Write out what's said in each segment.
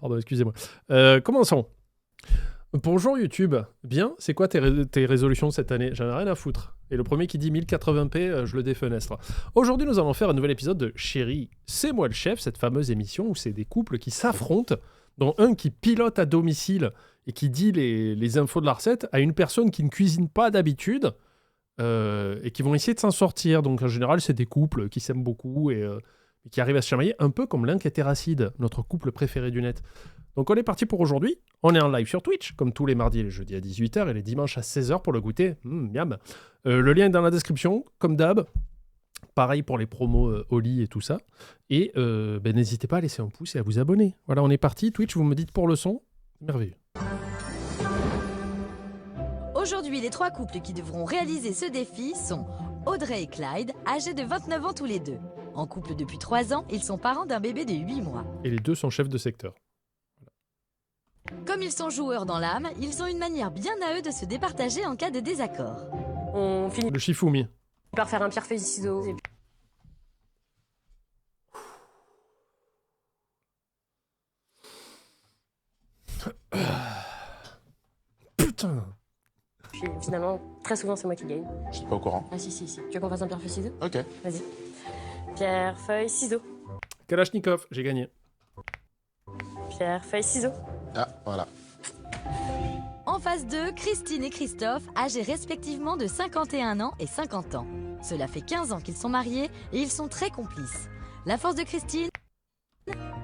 Pardon, excusez-moi. Commençons. Bonjour YouTube. Bien, c'est quoi tes résolutions cette année? J'en ai rien à foutre. Et le premier qui dit 1080p, je le défenestre. Aujourd'hui, nous allons faire un nouvel épisode de Chérie, c'est moi le chef, cette fameuse émission où c'est des couples qui s'affrontent, dont un qui pilote à domicile et qui dit les infos de la recette à une personne qui ne cuisine pas d'habitude et qui vont essayer de s'en sortir. Donc en général, c'est des couples qui s'aiment beaucoup et qui arrivent à se chamailler, un peu comme Link et Terracide, notre couple préféré du net. Donc on est parti pour aujourd'hui. On est en live sur Twitch, comme tous les mardis et les jeudis à 18h et les dimanches à 16h pour le goûter. Miam. Le lien est dans la description, comme d'hab. Pareil pour les promos Oli et tout ça. Et n'hésitez pas à laisser un pouce et à vous abonner. Voilà, on est parti. Twitch, vous me dites pour le son. Merveilleux. Aujourd'hui, les trois couples qui devront réaliser ce défi sont Audrey et Clyde, âgés de 29 ans tous les deux. En couple depuis 3 ans, ils sont parents d'un bébé de 8 mois. Et les deux sont chefs de secteur. Comme ils sont joueurs dans l'âme, ils ont une manière bien à eux de se départager en cas de désaccord. On finit Le Shifumi. par faire un pierre feuille ciseaux. Putain. Puis finalement, très souvent, c'est moi qui gagne. Je suis pas au courant. Ah si. Tu veux qu'on fasse un pierre feuille ciseaux? Ok. Vas-y. Pierre feuille ciseaux. Kalachnikov, j'ai gagné. Pierre feuille ciseaux. Ah, voilà. En phase 2, Christine et Christophe, âgés respectivement de 51 ans et 50 ans. Cela fait 15 ans qu'ils sont mariés et ils sont très complices. La force de Christine,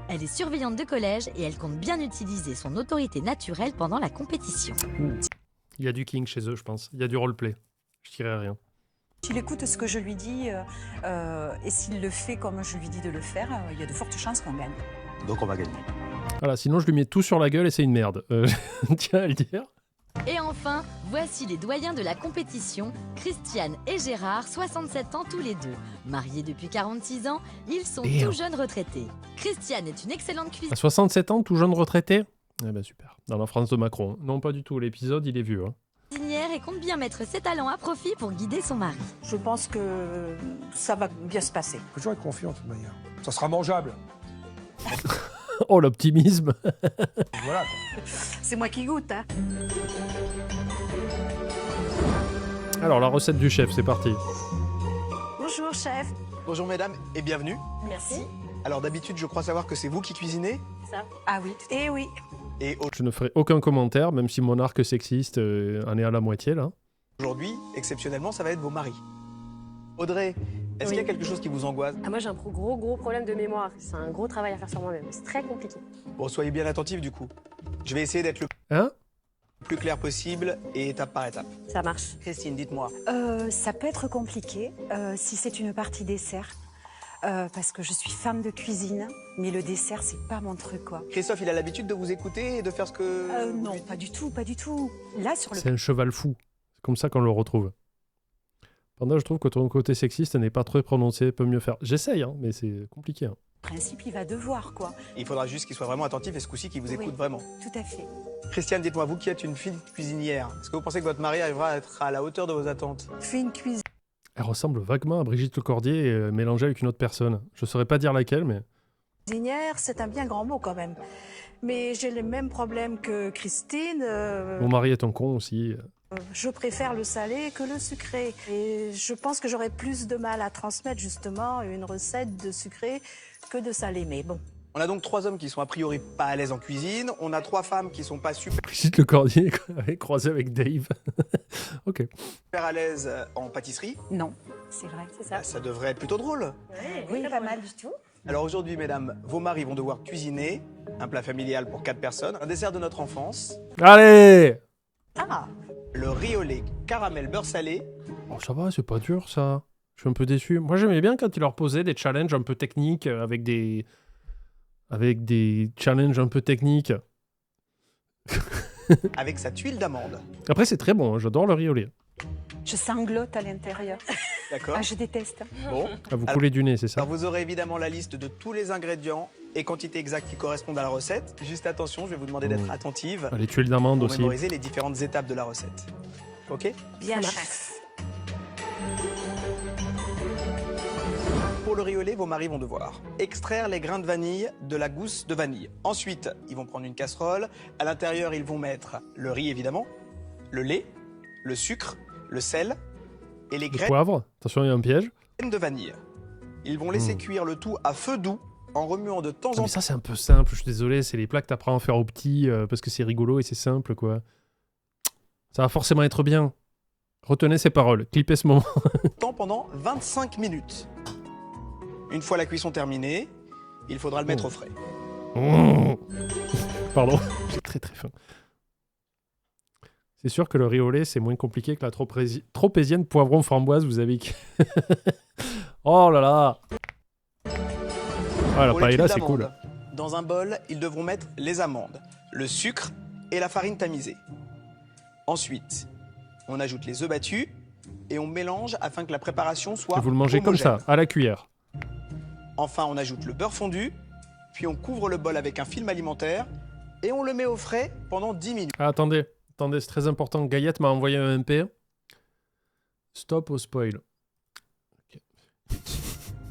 elle est surveillante de collège et elle compte bien utiliser son autorité naturelle pendant la compétition. Il y a du king chez eux, je pense. Il y a du roleplay. Je dirais rien. S'il écoute ce que je lui dis et s'il le fait comme je lui dis de le faire, il y a de fortes chances qu'on gagne. Donc on va gagner. Voilà, sinon je lui mets tout sur la gueule et c'est une merde. Tiens à le dire. Et enfin, voici les doyens de la compétition, Christiane et Gérard, 67 ans tous les deux. Mariés depuis 46 ans, ils sont tout jeunes retraités. Christiane est une excellente À cuisinière 67 ans, tout jeune retraité? Eh ben super. Dans la France de Macron. Non, pas du tout. L'épisode, il est vieux. Hein. et compte bien mettre ses talents à profit pour guider son mari. Je pense que ça va bien se passer. Faut toujours être confiant de toute manière. Ça sera mangeable. Oh, l'optimisme. Voilà. C'est moi qui goûte, hein. Alors, la recette du chef, c'est parti. Bonjour, chef. Bonjour mesdames et bienvenue. Merci. Alors d'habitude je crois savoir que c'est vous qui cuisinez Ça. Ah oui, eh oui. et Je ne ferai aucun commentaire, même si mon arc sexiste en est à la moitié, là. aujourd'hui, exceptionnellement, ça va être vos maris. Audrey, est-ce qu'il y a quelque chose qui vous angoisse? Ah, moi j'ai un gros problème de mémoire. C'est un gros travail à faire sur moi-même. C'est très compliqué. Bon, soyez bien attentifs du coup. Je vais essayer d'être le Hein? plus clair possible et étape par étape. Ça marche. Christine, dites-moi. Ça peut être compliqué si c'est une partie dessert. Parce que je suis fan de cuisine, mais le dessert, c'est pas mon truc, quoi. Christophe, il a l'habitude de vous écouter et de faire ce que... Non, pas du tout, pas du tout. Là, sur le C'est un cheval fou. C'est comme ça qu'on le retrouve. Pendant, je trouve que ton côté sexiste n'est pas très prononcé, peut mieux faire. J'essaye, hein, mais c'est compliqué. Hein. principe, il va devoir, quoi. Il faudra juste qu'il soit vraiment attentif et ce coup-ci qu'il vous écoute Oui. vraiment. Tout à fait. Christiane, dites-moi, vous qui êtes une fine cuisinière, est-ce que vous pensez que votre mari arrivera à être à la hauteur de vos attentes? Fine cuisine. Elle ressemble vaguement à Brigitte Lecordier mélangée avec une autre personne. Je saurais pas dire laquelle, mais... Cuisinière, c'est un bien grand mot, quand même. Mais j'ai les mêmes problèmes que Christine. Mon mari est un con aussi. Je préfère le salé que le sucré. Et je pense que j'aurais plus de mal à transmettre justement une recette de sucré que de salé. Mais bon. On a donc 3 hommes qui sont a priori pas à l'aise en cuisine, on a 3 femmes qui sont pas super Brigitte Lecordier croisée avec Dave. Ok. à l'aise en pâtisserie. Non, c'est vrai. C'est ça. Ça devrait être plutôt drôle. Oui, pas mal du tout. Alors aujourd'hui, mesdames, vos maris vont devoir cuisiner un plat familial pour 4 personnes, un dessert de notre enfance, Allez! Ah, le riz au lait caramel beurre salé. Oh, ça va, c'est pas dur, ça. Je suis un peu déçu. Moi, j'aimais bien quand il leur posait des challenges un peu techniques, avec des challenges un peu techniques. avec sa tuile d'amande. Après, c'est très bon, hein, j'adore le riz au lait. je sanglote à l'intérieur. D'accord. Ah, je déteste. Bon. Ah, vous coulez du nez, c'est ça? Alors vous aurez évidemment la liste de tous les ingrédients et quantités exactes qui correspondent à la recette. Juste attention, je vais vous demander d'être attentive Ah, les tuiles d'amande pour aussi. mémoriser les différentes étapes de la recette. Ok? Bien, Ça marche. chef. Pour le riz au lait, vos maris vont devoir extraire les grains de vanille de la gousse de vanille. Ensuite, ils vont prendre une casserole. À l'intérieur, ils vont mettre le riz, évidemment, le lait, le sucre, le sel et les Le graines poivre, attention, il y a un piège. de vanille. Ils vont laisser cuire le tout à feu doux en remuant de temps Ah, en mais temps. ça, c'est un peu simple, je suis désolé, c'est les plats que t'apprends à faire au petit parce que c'est rigolo et c'est simple, quoi. Ça va forcément être bien. Retenez ces paroles, clippez ce moment. Pendant 25 minutes. Une fois la cuisson terminée, il faudra le mettre au frais. Pardon, j'ai très très faim. C'est sûr que le riz au lait, c'est moins compliqué que la tropézienne poivron framboise, vous avez... Oh là là. Ah, la Pour les paella, tuiles c'est cool. d'amandes, dans un bol, ils devront mettre les amandes, le sucre et la farine tamisée. Ensuite, on ajoute les œufs battus et on mélange afin que la préparation soit Et vous le mangez comme homogène. ça, à la cuillère. Enfin, on ajoute le beurre fondu, puis on couvre le bol avec un film alimentaire et on le met au frais pendant 10 minutes. Ah, attendez, c'est très important. Gaillette m'a envoyé un MP. Stop au spoil.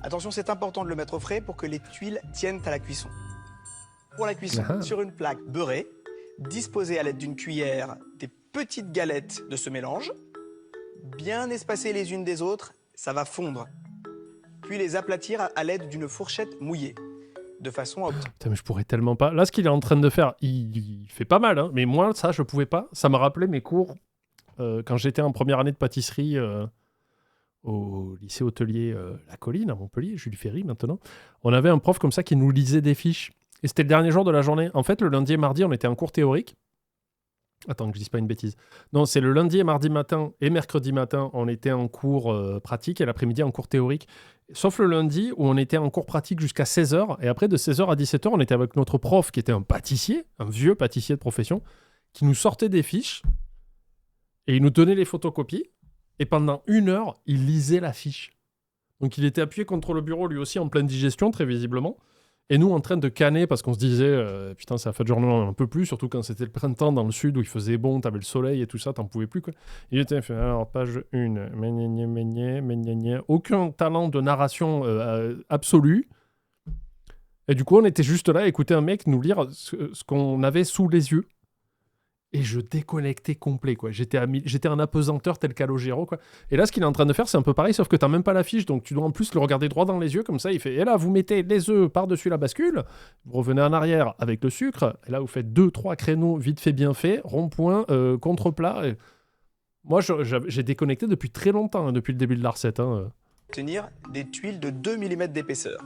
Attention, c'est important de le mettre au frais pour que les tuiles tiennent à la cuisson. Pour la cuisson, Ah. sur une plaque beurrée, disposez à l'aide d'une cuillère des petites galettes de ce mélange, bien espacées les unes des autres, ça va fondre. Puis les aplatir à l'aide d'une fourchette mouillée, de façon à obtenir. Putain, mais je pourrais tellement pas. Là, ce qu'il est en train de faire, il fait pas mal, hein. Mais moi, ça, je pouvais pas. Ça me rappelait mes cours quand j'étais en première année de pâtisserie au lycée hôtelier La Colline, à Montpellier, Jules Ferry maintenant. On avait un prof comme ça qui nous lisait des fiches. Et c'était le dernier jour de la journée. En fait, le lundi et mardi, on était en cours théorique. Attends, que je dise pas une bêtise. Non, c'est le lundi et mardi matin et mercredi matin, on était en cours pratique et l'après-midi en cours théorique. Sauf le lundi où on était en cours pratique jusqu'à 16h. Et après, de 16h à 17h, on était avec notre prof qui était un pâtissier, un vieux pâtissier de profession, qui nous sortait des fiches et il nous donnait les photocopies. Et pendant 1 heure, il lisait la fiche. Donc il était appuyé contre le bureau, lui aussi en pleine digestion, très visiblement. Et nous, en train de canner, parce qu'on se disait, putain, c'est la fin de journée, un peu plus, surtout quand c'était le printemps dans le sud où il faisait bon, t'avais le soleil et tout ça, t'en pouvais plus, quoi. Il était fait, alors, page 1, aucun talent de narration absolu. Et du coup, on était juste là à écouter un mec nous lire ce qu'on avait sous les yeux. Et je déconnectais complet, quoi. J'étais un apesanteur tel Calogero, quoi. Et là, ce qu'il est en train de faire, c'est un peu pareil, sauf que t'as même pas la fiche, donc tu dois en plus le regarder droit dans les yeux, comme ça, il fait, et là, vous mettez les œufs par-dessus la bascule, vous revenez en arrière avec le sucre, et là, vous faites 2-3 créneaux vite fait, bien fait, rond-point, contre-plat. Et... Moi, j'ai déconnecté depuis très longtemps, hein, depuis le début de la recette. Hein. Obtenir des tuiles de 2 mm d'épaisseur.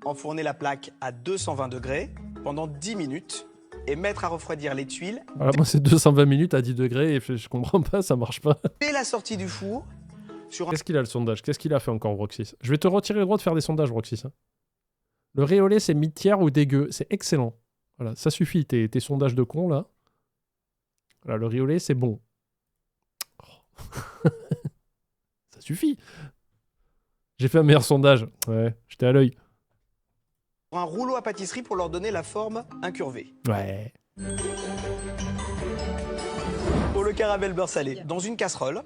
Enfourner la plaque à 220 degrés pendant 10 minutes et mettre à refroidir les tuiles Voilà, moi, c'est 220 minutes à 10 degrés, et je comprends pas, ça marche pas. dès la sortie du four sur un... Qu'est-ce qu'il a, le sondage? Qu'est-ce qu'il a fait encore, Roxys? Je vais te retirer le droit de faire des sondages, Roxys. Hein. Le riz au lait, c'est mi-tiers ou dégueu? C'est excellent. Voilà, ça suffit, tes sondages de con, là. Voilà, le riz au lait, c'est bon. Oh. Ça suffit. J'ai fait un meilleur sondage. Ouais, j'étais à l'œil. un rouleau à pâtisserie pour leur donner la forme incurvée. Ouais. Pour le caramel beurre salé, dans une casserole,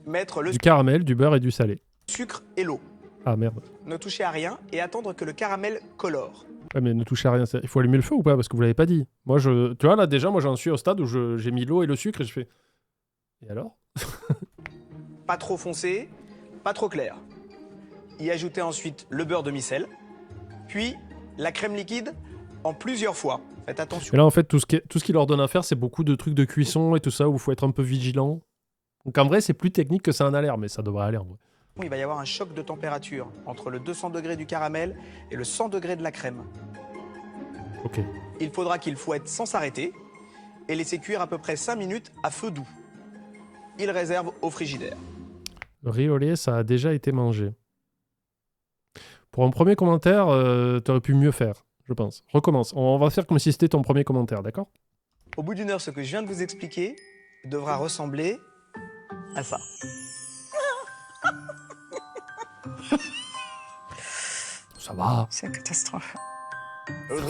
mettre le Du caramel, du beurre et du salé. sucre et l'eau. Ah merde. Ne toucher à rien et attendre que le caramel colore. Ouais, mais ne touchez à rien. Il faut allumer le feu ou pas? Parce que vous l'avez pas dit. Moi, tu vois, là, déjà, moi, j'en suis au stade où j'ai mis l'eau et le sucre et je fais... Et alors? Pas trop foncé, pas trop clair. Y ajouter ensuite le beurre demi-sel, puis la crème liquide en plusieurs fois. Faites attention. Et là, en fait, tout ce qu'il leur donne à faire, c'est beaucoup de trucs de cuisson et tout ça où il faut être un peu vigilant. Donc, en vrai, c'est plus technique que ça en a l'air, mais ça devrait aller en vrai. Il va y avoir un choc de température entre le 200 degrés du caramel et le 100 degrés de la crème. Ok. Il faudra qu'il fouette sans s'arrêter et laisser cuire à peu près 5 minutes à feu doux. Il réserve au frigidaire. Le riz au lait, ça a déjà été mangé. Pour un premier commentaire, t'aurais pu mieux faire, je pense. Recommence. On va faire comme si c'était ton premier commentaire, d'accord? Au bout d'1 heure, ce que je viens de vous expliquer devra ressembler à ça. Ça va. C'est une catastrophe.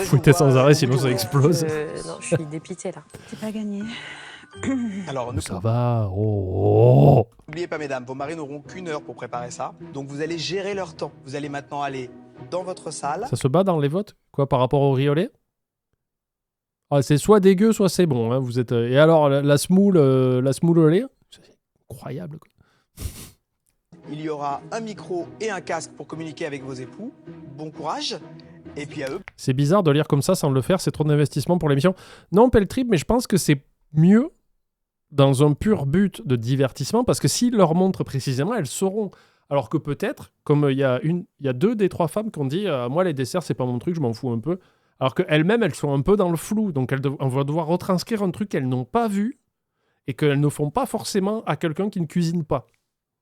Fouettez sans arrêt, sinon ça explose. Non, je suis dépitée là. C'est pas gagné. Alors, ne Ça va. Oh. n'oubliez pas, mesdames, vos maris n'auront qu'1 heure pour préparer ça. Donc, vous allez gérer leur temps. Vous allez maintenant aller dans votre salle. Ça se bat dans les votes? Quoi, par rapport au riz au lait? Ah, c'est soit dégueu, soit c'est bon. Hein. Vous êtes... Et alors, la semoule au lait? C'est incroyable, quoi. Il y aura un micro et un casque pour communiquer avec vos époux. Bon courage. Et puis à eux. C'est bizarre de lire comme ça sans le faire, c'est trop d'investissement pour l'émission. Non, Peltrip, mais je pense que c'est mieux dans un pur but de divertissement, parce que s'ils leur montrent précisément, elles sauront. Alors que peut-être, comme il y a 2 des 3 femmes qui ont dit moi les desserts c'est pas mon truc, je m'en fous un peu. Alors qu'elles-mêmes elles sont un peu dans le flou, donc on va devoir retranscrire un truc qu'elles n'ont pas vu et qu'elles ne font pas forcément à quelqu'un qui ne cuisine pas.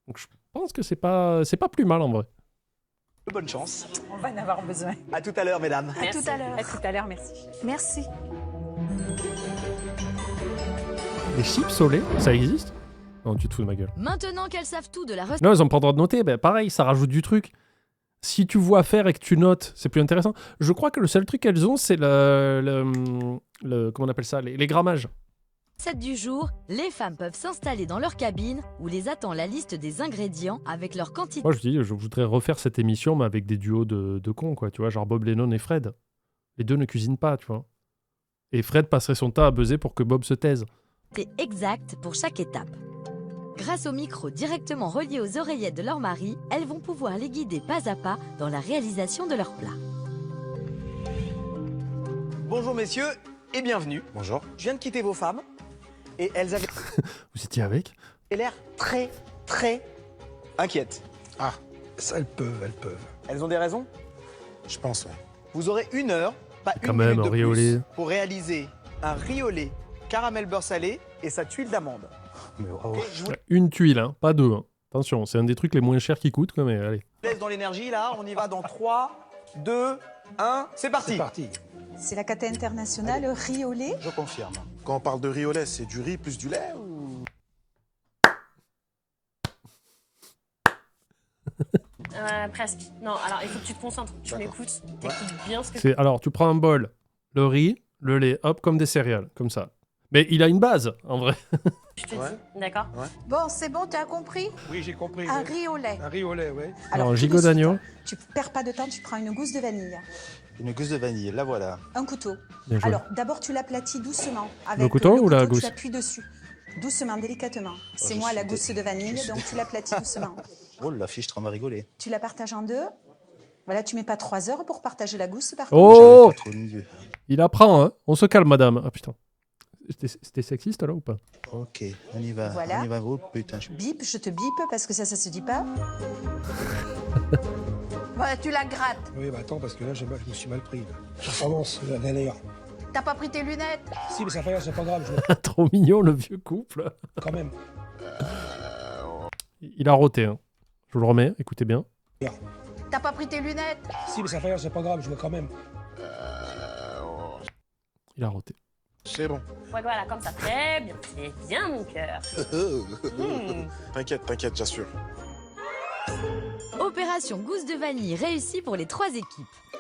Donc je pense que c'est pas plus mal en vrai. Bonne chance. On va en avoir besoin. À tout à l'heure, mesdames. À tout à l'heure. À tout à l'heure, merci. Merci. Les chips au lait, ça existe? Non, tu te fous de ma gueule. Maintenant qu'elles savent tout de la recette, Non, ils ont pas le droit de noter. Ben, pareil, ça rajoute du truc. Si tu vois faire et que tu notes, c'est plus intéressant. Je crois que le seul truc qu'elles ont, c'est comment on appelle ça, les grammages. du jour, les femmes peuvent s'installer dans leur cabine où les attend la liste des ingrédients avec leur quantité. Moi, je dis, je voudrais refaire cette émission, mais avec des duos de cons, quoi. Tu vois, genre Bob Lennon et Fred. Les deux ne cuisinent pas, tu vois. Et Fred passerait son temps à buzzer pour que Bob se taise. Exact pour chaque étape. Grâce au micro directement relié aux oreillettes de leur mari, elles vont pouvoir les guider pas à pas dans la réalisation de leur plat. Bonjour messieurs et bienvenue. Bonjour. Je viens de quitter vos femmes et elles avaient Vous étiez avec? l'air très inquiètes. Ah, ça, elles peuvent. Elles ont des raisons? Je pense, ouais. Vous aurez 1 heure, pas Quand une même, minute de un riz au plus, lait. pour réaliser un riz au lait, caramel beurre salé et sa tuile d'amande. Mais bravo. Et je vous Une tuile, hein, pas 2. Hein. Attention, c'est un des trucs les moins chers qui coûtent, quoi, mais allez. laisse dans l'énergie là, on y va dans 3, 2, 1, c'est parti. C'est parti. C'est la cata internationale riz au lait. Je confirme. Quand on parle de riz au lait, c'est du riz plus du lait ou... Presque. Non, alors il faut que tu te concentres. Tu m'écoutes, t'écoutes bien ce que Alors, tu prends un bol, le riz, le lait, hop, comme des céréales, comme ça. Mais il a une base, en vrai. je te Ouais. dis. D'accord? Bon, c'est bon, tu as compris? Oui, j'ai compris. Un ouais. riz au lait. Un riz au lait, oui. Alors, tout gigot de suite, d'agneau. Tu perds pas de temps, tu prends une gousse de vanille, Une gousse de vanille, la voilà. un couteau. Bien joué. Alors, d'abord, tu l'aplatis doucement. Avec Le couteau ou la gousse? Tu appuies dessus. Doucement, délicatement. C'est moi la gousse de vanille, donc tu l'aplatis doucement. Oh, la fiche, tu vas rigoler. Tu la partages en 2. Voilà, tu mets pas 3 heures pour partager la gousse, par contre. Oh, Pas trop au milieu. il apprend, hein. On se calme, madame. Ah putain. C'était sexiste, là, ou pas? Ok, on y va. Voilà. On y va. Oh, putain, Bip, je te bip, parce que ça se dit pas. Ouais, tu la grattes. Oui, bah attends, parce que là, je me suis mal pris. Là. Ça commence, la galère. T'as pas pris tes lunettes? Si, mais ça fait rien, c'est pas grave, je Trop mignon, le vieux couple. quand même. Il a roté, hein. Je vous le remets, écoutez bien. T'as pas pris tes lunettes? Si, mais ça fait rien, c'est pas grave, je veux quand même. Il a roté. C'est bon. Ouais, voilà, comme ça. Très bien. C'est bien, mon cœur. T'inquiète, j'assure. Opération gousse de vanille réussie pour les 3 équipes.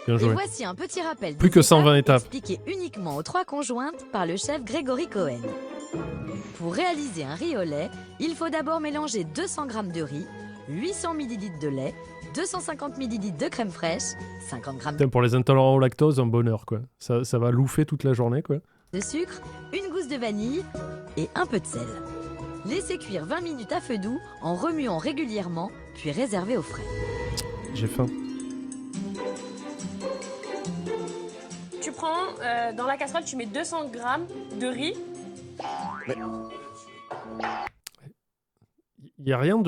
Bien Et joué. voici un petit rappel. Plus des que 120 étapes. Expliqué uniquement aux 3 conjointes par le chef Grégory Cohen. Pour réaliser un riz au lait, il faut d'abord mélanger 200 g de riz, 800 ml de lait, 250 ml de crème fraîche, 50 g Putain, pour les intolérants au lactose, un bonheur, quoi. Ça va louffer toute la journée, quoi. de sucre, une gousse de vanille et un peu de sel. Laissez cuire 20 minutes à feu doux en remuant régulièrement, puis réservez au frais. J'ai faim. Tu prends dans la casserole, tu mets 200 g de riz. Il n'y a rien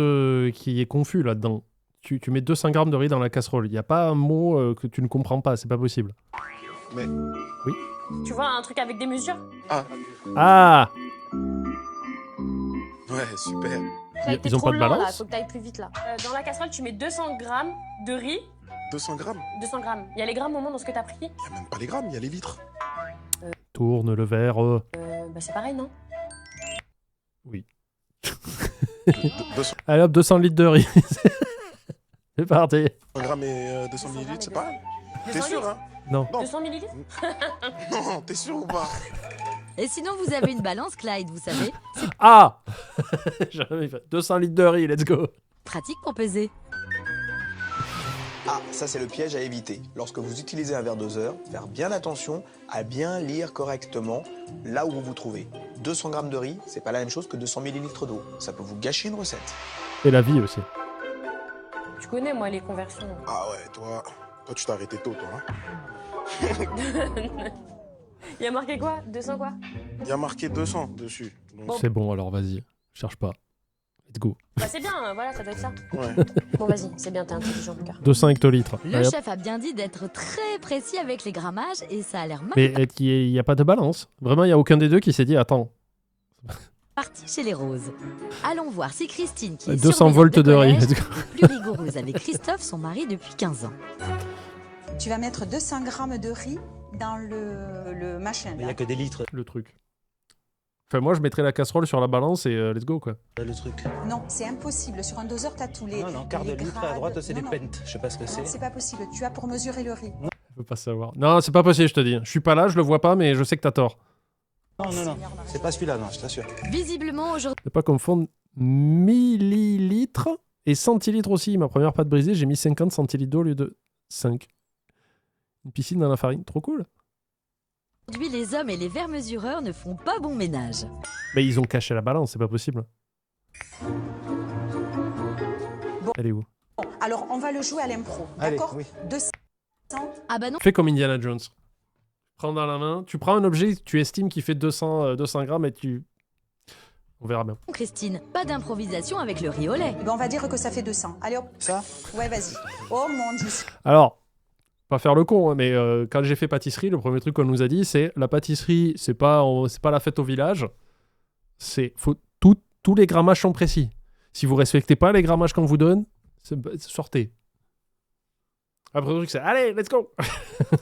qui est confus là-dedans. Tu mets 200 grammes de riz dans la casserole. Il n'y a pas un mot que tu ne comprends pas. C'est pas possible. Mais Tu vois, un truc avec des mesures. Ah, ouais, super. Ils ont pas de Là, balance. faut que t'ailles plus vite là. Dans la casserole, tu mets 200 g de riz. 200 grammes. 200 g. Il y a les grammes au moment dans ce que t'as pris. Il n'y a même pas les grammes, il y a les litres. Tourne le verre. Bah c'est pareil, non? Oui. 200 Allez hop, 200 litres de riz. C'est parti. grammes et 200 millilitres, c'est pareil. T'es 200 sûr, litres. hein? Non. Non. 200 millilitres? Non, t'es sûr ou pas? Et sinon, vous avez une balance, Clyde, vous savez. C'est Ah J'avais fait 200 litres de riz, let's go. pratique pour peser. Ah, ça c'est le piège à éviter. Lorsque vous utilisez un verre doseur, faire bien attention à bien lire correctement là où vous vous trouvez. 200 g de riz, c'est pas la même chose que 200 ml d'eau. Ça peut vous gâcher une recette. Et la vie aussi. Tu connais, moi, les conversions. Ah ouais, toi tu t'es arrêté tôt, toi. Hein. Il y a marqué quoi? 200 quoi? Il y a marqué 200 dessus. Donc, C'est bon, alors vas-y. Cherche pas. Let's go. Bah c'est bien, voilà, ça doit être ça. ouais. Bon, vas-y, c'est bien, t'es intelligent, Lucas. 200 hectolitres. Le Allez, hop. chef a bien dit d'être très précis avec les grammages et ça a l'air mal Mais il n'y a pas de balance. Vraiment, il n'y a aucun des deux qui s'est dit attends, parti chez les roses. Allons voir si Christine, qui est 200 surveillante volts de riz. collège, Let's go. est plus rigoureuse avec Christophe, son mari depuis 15 ans. Tu vas mettre 200 g de riz dans le machin. Il n'y Là. a que des litres, Le truc. Enfin, moi, je mettrais la casserole sur la balance et let's go, quoi. le truc. Non, c'est impossible. Sur un doseur, tu as tous les. Non, quart de les litre, à grades. droite, c'est Non, des non. pentes. Je sais pas ce que Non, c'est. c'est pas possible. Tu as pour mesurer le riz. Je peux pas savoir. Non, c'est pas possible, je te dis. Je suis pas là, je le vois pas, mais je sais que t'as tort. Non, c'est pas celui-là, non, je t'assure. Visiblement, aujourd'hui, Ne pas confondre millilitres et centilitres aussi. Ma première pâte brisée, j'ai mis 50 centilitres d'eau au lieu de 5. Une piscine dans la farine, trop cool. les hommes et les verres mesureurs ne font pas bon ménage. Mais ils ont caché la balance, c'est pas possible. Bon. Elle est où? Bon, alors, on va le jouer à l'impro. Allez, D'accord oui. 200. Ah bah non, Fais comme Indiana Jones. Prends dans la main, tu prends un objet, tu estimes qu'il fait 200 grammes et tu... On verra bien. Christine, pas d'improvisation avec le riz au lait. Eh ben, on va dire que ça fait 200. Allez hop. Ça? Ouais, vas-y. Oh mon Dieu. Alors, pas faire le con, hein, mais quand j'ai fait pâtisserie, le premier truc qu'on nous a dit, c'est la pâtisserie, c'est pas la fête au village. Tous les grammages sont précis. Si vous respectez pas les grammages qu'on vous donne, sortez. Après le truc, c'est allez, let's go.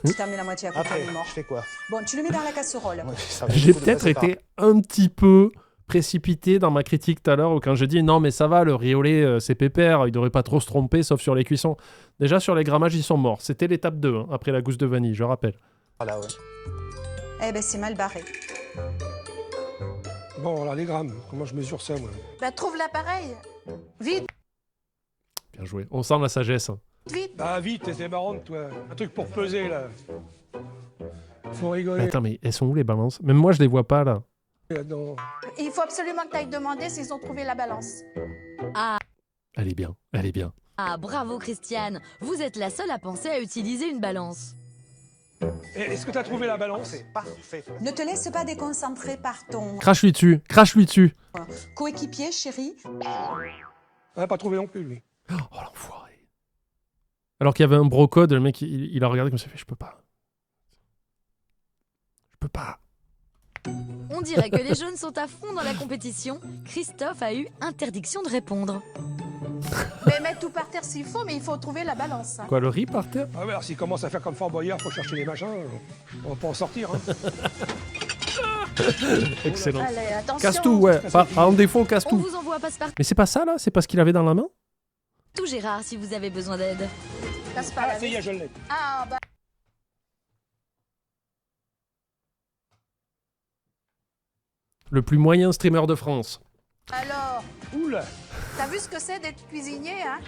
Tu t'en mets la moitié à côté, Après, il est mort. je fais quoi? Bon, tu le mets dans la casserole. Ouais, ça va. J'ai beaucoup de peut-être recettes, été un petit peu précipité dans ma critique tout à l'heure où quand je dis non mais ça va, le riz au lait c'est pépère, il devrait pas trop se tromper sauf sur les cuissons. Déjà sur les grammages ils sont morts. C'était l'étape 2 hein, après la gousse de vanille, je rappelle. Voilà, ouais. Eh ben, c'est mal barré. Bon, alors les grammes, comment je mesure ça, moi? Bah, trouve l'appareil. Vite, Bien joué. On sent la sagesse. Hein. vite. Ah, vite, c'est marrant, toi. Un truc pour peser, là. Faut Mais rigoler. attends mais elles sont où les balances? Même moi je les vois pas là. Non. Il faut absolument que tu ailles demander s'ils ont trouvé la balance. Elle est bien, elle est bien. Ah bravo Christiane, vous êtes la seule à penser à utiliser une balance. Est-ce que tu as trouvé la balance? C'est parfait. Ne te laisse pas déconcentrer par ton Crache-lui dessus. coéquipier, chérie. On n'a pas trouvé non plus, lui. Oh l'enfoiré. Alors qu'il y avait un brocode, le mec il a regardé comme ça, il fait je peux pas. Je peux pas. On dirait que les jeunes sont à fond dans la compétition. Christophe a eu interdiction de répondre. Mais mettre tout par terre s'il faut, mais il faut trouver la balance. Quoi, le riz par terre? Ah ouais, alors s'il commence à faire comme Fort Boyard, faut chercher les machins, on va pas en sortir, hein. Excellent. Allez, attention. Casse tout, ouais. En défaut, casse On tout. vous envoie passe-partout Mais c'est pas ça là? C'est pas ce qu'il avait dans la main? Gérard si vous avez besoin d'aide. Casse pas Ah, la ça y vis. est, je l'ai. Ah, bah, Le plus moyen streamer de France. alors, Oula. t'as vu ce que c'est d'être cuisinier, hein?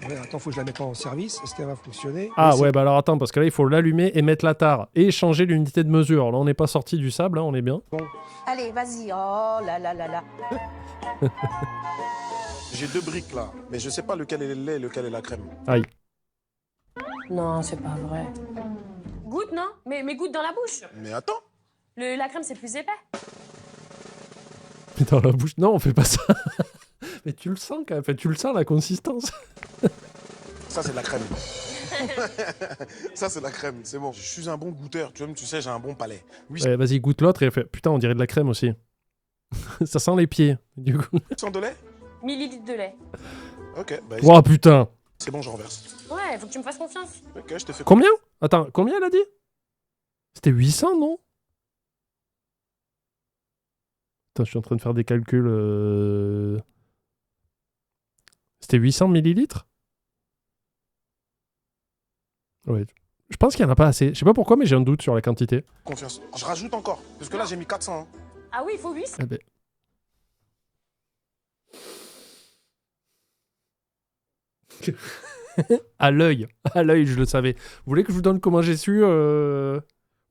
Ouais, attends, faut que je la mette en service, est-ce qu'elle va fonctionner? Ah Mais ouais, bah alors attends, parce que là il faut l'allumer et mettre la tare et changer l'unité de mesure. Là on n'est pas sorti du sable, hein, on est bien. Allez, vas-y. Oh là là là là. J'ai 2 briques là, mais je sais pas lequel est le lait et lequel est la crème. Aïe. Non, c'est pas vrai. Goûte, non? Mais goûte dans la bouche. Mais attends, La crème, c'est plus épais. Mais dans la bouche. Non, on fait pas ça. Mais tu le sens quand même. Enfin, tu le sens la consistance. ça c'est de la crème. Ça c'est de la crème, c'est bon. Je suis un bon goûteur, tu sais, j'ai un bon palais. Oui, Ouais, vas-y, goûte l'autre et fait. Putain, on dirait de la crème aussi. Ça sent les pieds, du coup. 100 de lait? Millilitres de lait. Ok, bah Oh putain. c'est bon, je renverse. Ouais, faut que tu me fasses confiance. Ok, je t'ai fait Combien? Attends, combien elle a dit? C'était 800, non? Attends, je suis en train de faire des calculs. C'était 800 millilitres? Ouais. Je pense qu'il n'y en a pas assez. Je sais pas pourquoi, mais j'ai un doute sur la quantité. confiance. Je rajoute encore, parce que là j'ai mis 400. Hein. Ah oui, il faut 8. Eh ben. À l'œil, je le savais. Vous voulez que je vous donne comment j'ai su Vous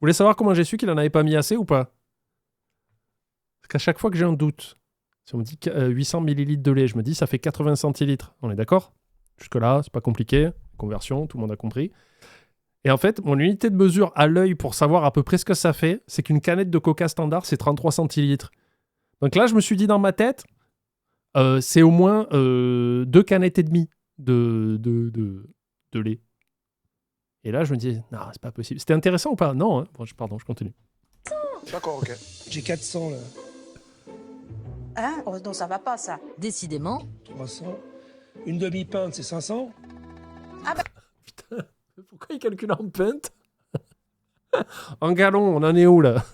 voulez savoir comment j'ai su qu'il en avait pas mis assez ou pas? Parce qu'à chaque fois que j'ai un doute, si on me dit 800 millilitres de lait, je me dis ça fait 80 centilitres. On est d'accord? Jusque-là, c'est pas compliqué. Conversion, tout le monde a compris. Et en fait, mon unité de mesure à l'œil pour savoir à peu près ce que ça fait, c'est qu'une canette de Coca standard, c'est 33 centilitres. Donc là, je me suis dit dans ma tête, c'est au moins 2 canettes et demie de lait. Et là, je me dis, non, c'est pas possible. C'était intéressant ou pas? Non, hein. Bon, pardon, je continue. D'accord, ok. J'ai 400 là. Hein? Oh, non, ça va pas, ça. Décidément, 300. Une demi-pinte, c'est 500. Putain, pourquoi il calcule en pinte? En gallon, on en est où là?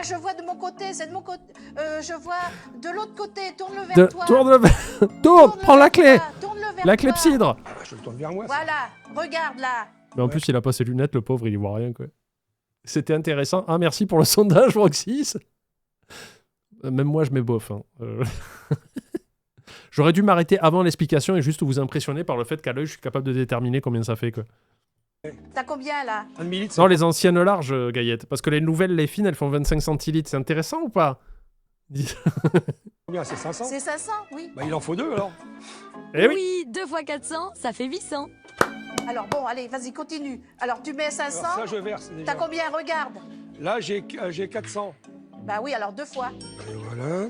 Je vois de mon côté, c'est de mon côté. Je vois de l'autre côté, tourne-le vers toi. Tourne, prends la clé. Tourne-le vers La toi. clepsydre. Ah, je le tourne vers moi. Voilà, regarde là. Mais en plus, il a pas ses lunettes, le pauvre, il y voit rien, quoi. C'était intéressant. Ah, merci pour le sondage, Roxys. Même moi, je mets bof. Hein. J'aurais dû m'arrêter avant l'explication et juste vous impressionner par le fait qu'à l'œil, je suis capable de déterminer combien ça fait, quoi. T'as combien là? 1 millilitre. Non, les anciennes larges, Gaillette. Parce que les nouvelles, les fines, elles font 25 centilitres. C'est intéressant ou pas? Combien? C'est 500. C'est 500, oui. Bah, il en faut 2 alors. Eh oui. oui, 2 fois 400, ça fait 800. Alors bon, allez, vas-y, continue. Alors tu mets 500. Alors ça, je verse déjà. T'as combien? Regarde. Là, j'ai 400. Bah oui, alors 2 fois. Et voilà.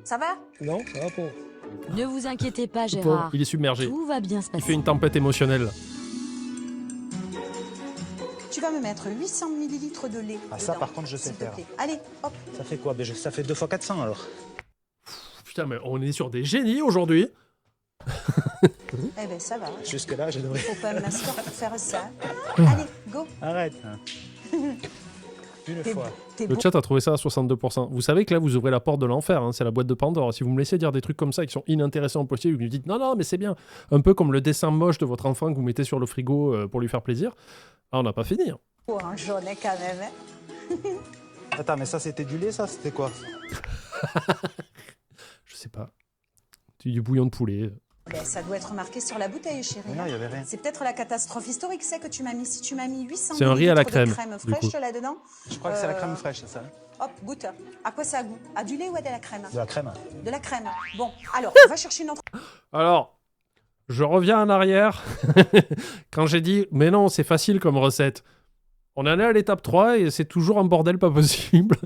Ça va? Non, ça va pas. Ne vous inquiétez pas, Le pauvre, Gérard. il est submergé. Tout va bien se Il passer. fait une tempête émotionnelle. Tu vas me mettre 800 millilitres de lait. Ah, ça, dedans, par contre, je sais s'il te faire. plaît. Allez, hop. Ça fait quoi? Ça fait 2 fois 400 alors. Putain, mais on est sur des génies aujourd'hui. Eh ben ça va. Jusque-là, je devrais. Faut pas m'asseoir pour faire ça. Allez, go. Arrête. Une T'es fois. t'es Le beau. chat a trouvé ça à 62%. Vous savez que là, vous ouvrez la porte de l'enfer. Hein, c'est la boîte de Pandore. Si vous me laissez dire des trucs comme ça qui sont inintéressants possible, vous me dites non, mais c'est bien. Un peu comme le dessin moche de votre enfant que vous mettez sur le frigo pour lui faire plaisir. Ah, on n'a pas fini. Hein. Oh, un jaunet quand même. Hein. Attends, mais ça, c'était du lait, ça? C'était quoi? Je sais pas. Du bouillon de poulet. Ben, ça doit être marqué sur la bouteille, chérie. Mais non, il y avait rien. C'est peut-être la catastrophe historique, c'est que tu m'as mis. Si tu m'as mis 800 C'est un riz à la millilitres de crème, crème du coup. fraîche là-dedans. Je crois que c'est la crème fraîche, c'est ça? Hein? Hop, goûte. À quoi ça a goût? À du lait ou à de la crème? De la crème. De la crème. Bon, alors, on va chercher notre... Alors, je reviens en arrière. Quand j'ai dit, mais non, c'est facile comme recette. On en est à l'étape 3 et c'est toujours un bordel pas possible.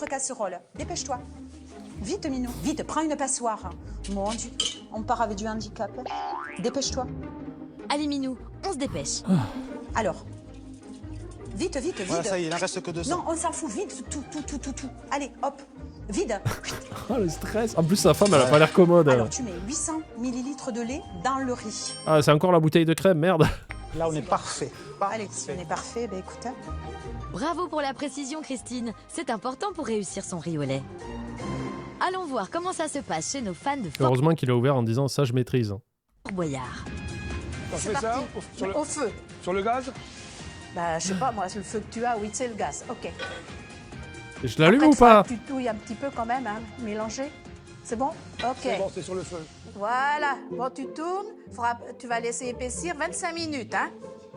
casserole. Dépêche-toi. Vite, Minou. Vite, prends une passoire. Mon Dieu, on part avec du handicap. Dépêche-toi. Allez, Minou, on se dépêche. Alors. Vite, vite, vite. Voilà, ça y est, il en reste que 200. Non, on s'en fout. Vite, tout. Allez, hop. Vide. Ah, le stress. En plus, sa femme, elle a pas l'air commode. Alors, tu mets 800 millilitres de lait dans le riz. Ah, c'est encore la bouteille de crème, merde. Là, on est parfait. Allez, si on est parfait, ben écoute. Hein. Bravo pour la précision, Christine. C'est important pour réussir son riz au lait. Allons voir comment ça se passe chez nos fans de Fort Heureusement qu'il a ouvert en disant ça, je maîtrise. Boyard. On C'est fait ça parti. Au feu. sur le gaz. Bah, je sais pas, moi, le feu que tu as, oui, c'est le gaz. Ok. Et je l'allume Après, ou pas? Tu touilles un petit peu quand même, hein, mélanger. C'est bon? Ok. C'est bon, c'est sur le feu. Voilà. Bon, tu tournes. Tu vas laisser épaissir 25 minutes, hein?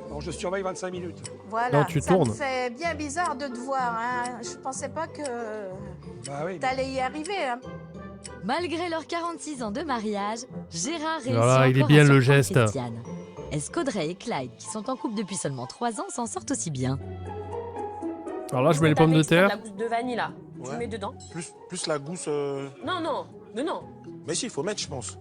Alors, je surveille 25 minutes. Voilà. Non, tu ça tournes. me fait bien bizarre de te voir, hein. Je pensais pas que Bah oui. t'allais y arriver, hein. Malgré leurs 46 ans de mariage, Gérard réussit Voilà, il est encore bien à le surprendre geste. Christiane. Est-ce qu'Audrey et Clyde, qui sont en couple depuis seulement 3 ans, s'en sortent aussi bien? Alors là, je mets les pommes de La terre. gousse de vanille là, tu Ouais. mets dedans. Plus la gousse. Non. Mais si, il faut mettre, je pense.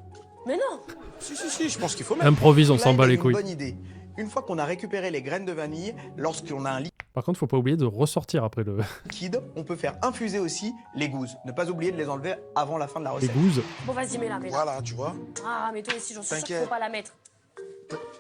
Mais non. Si, je pense qu'il faut mettre. Improvise, on Là, s'en il bat a les une couilles. bonne idée. Une fois qu'on a récupéré les graines de vanille, lorsqu'on a un Par contre, faut pas oublier de ressortir après le liquide, on peut faire infuser aussi les gousses. Ne pas oublier de les enlever avant la fin de la les recette. gousses. Bon, vas-y, mets-la. Voilà, tu vois. Ah, mais toi aussi, j'en suis sûre qu'il T'inquiète. faut pas la mettre.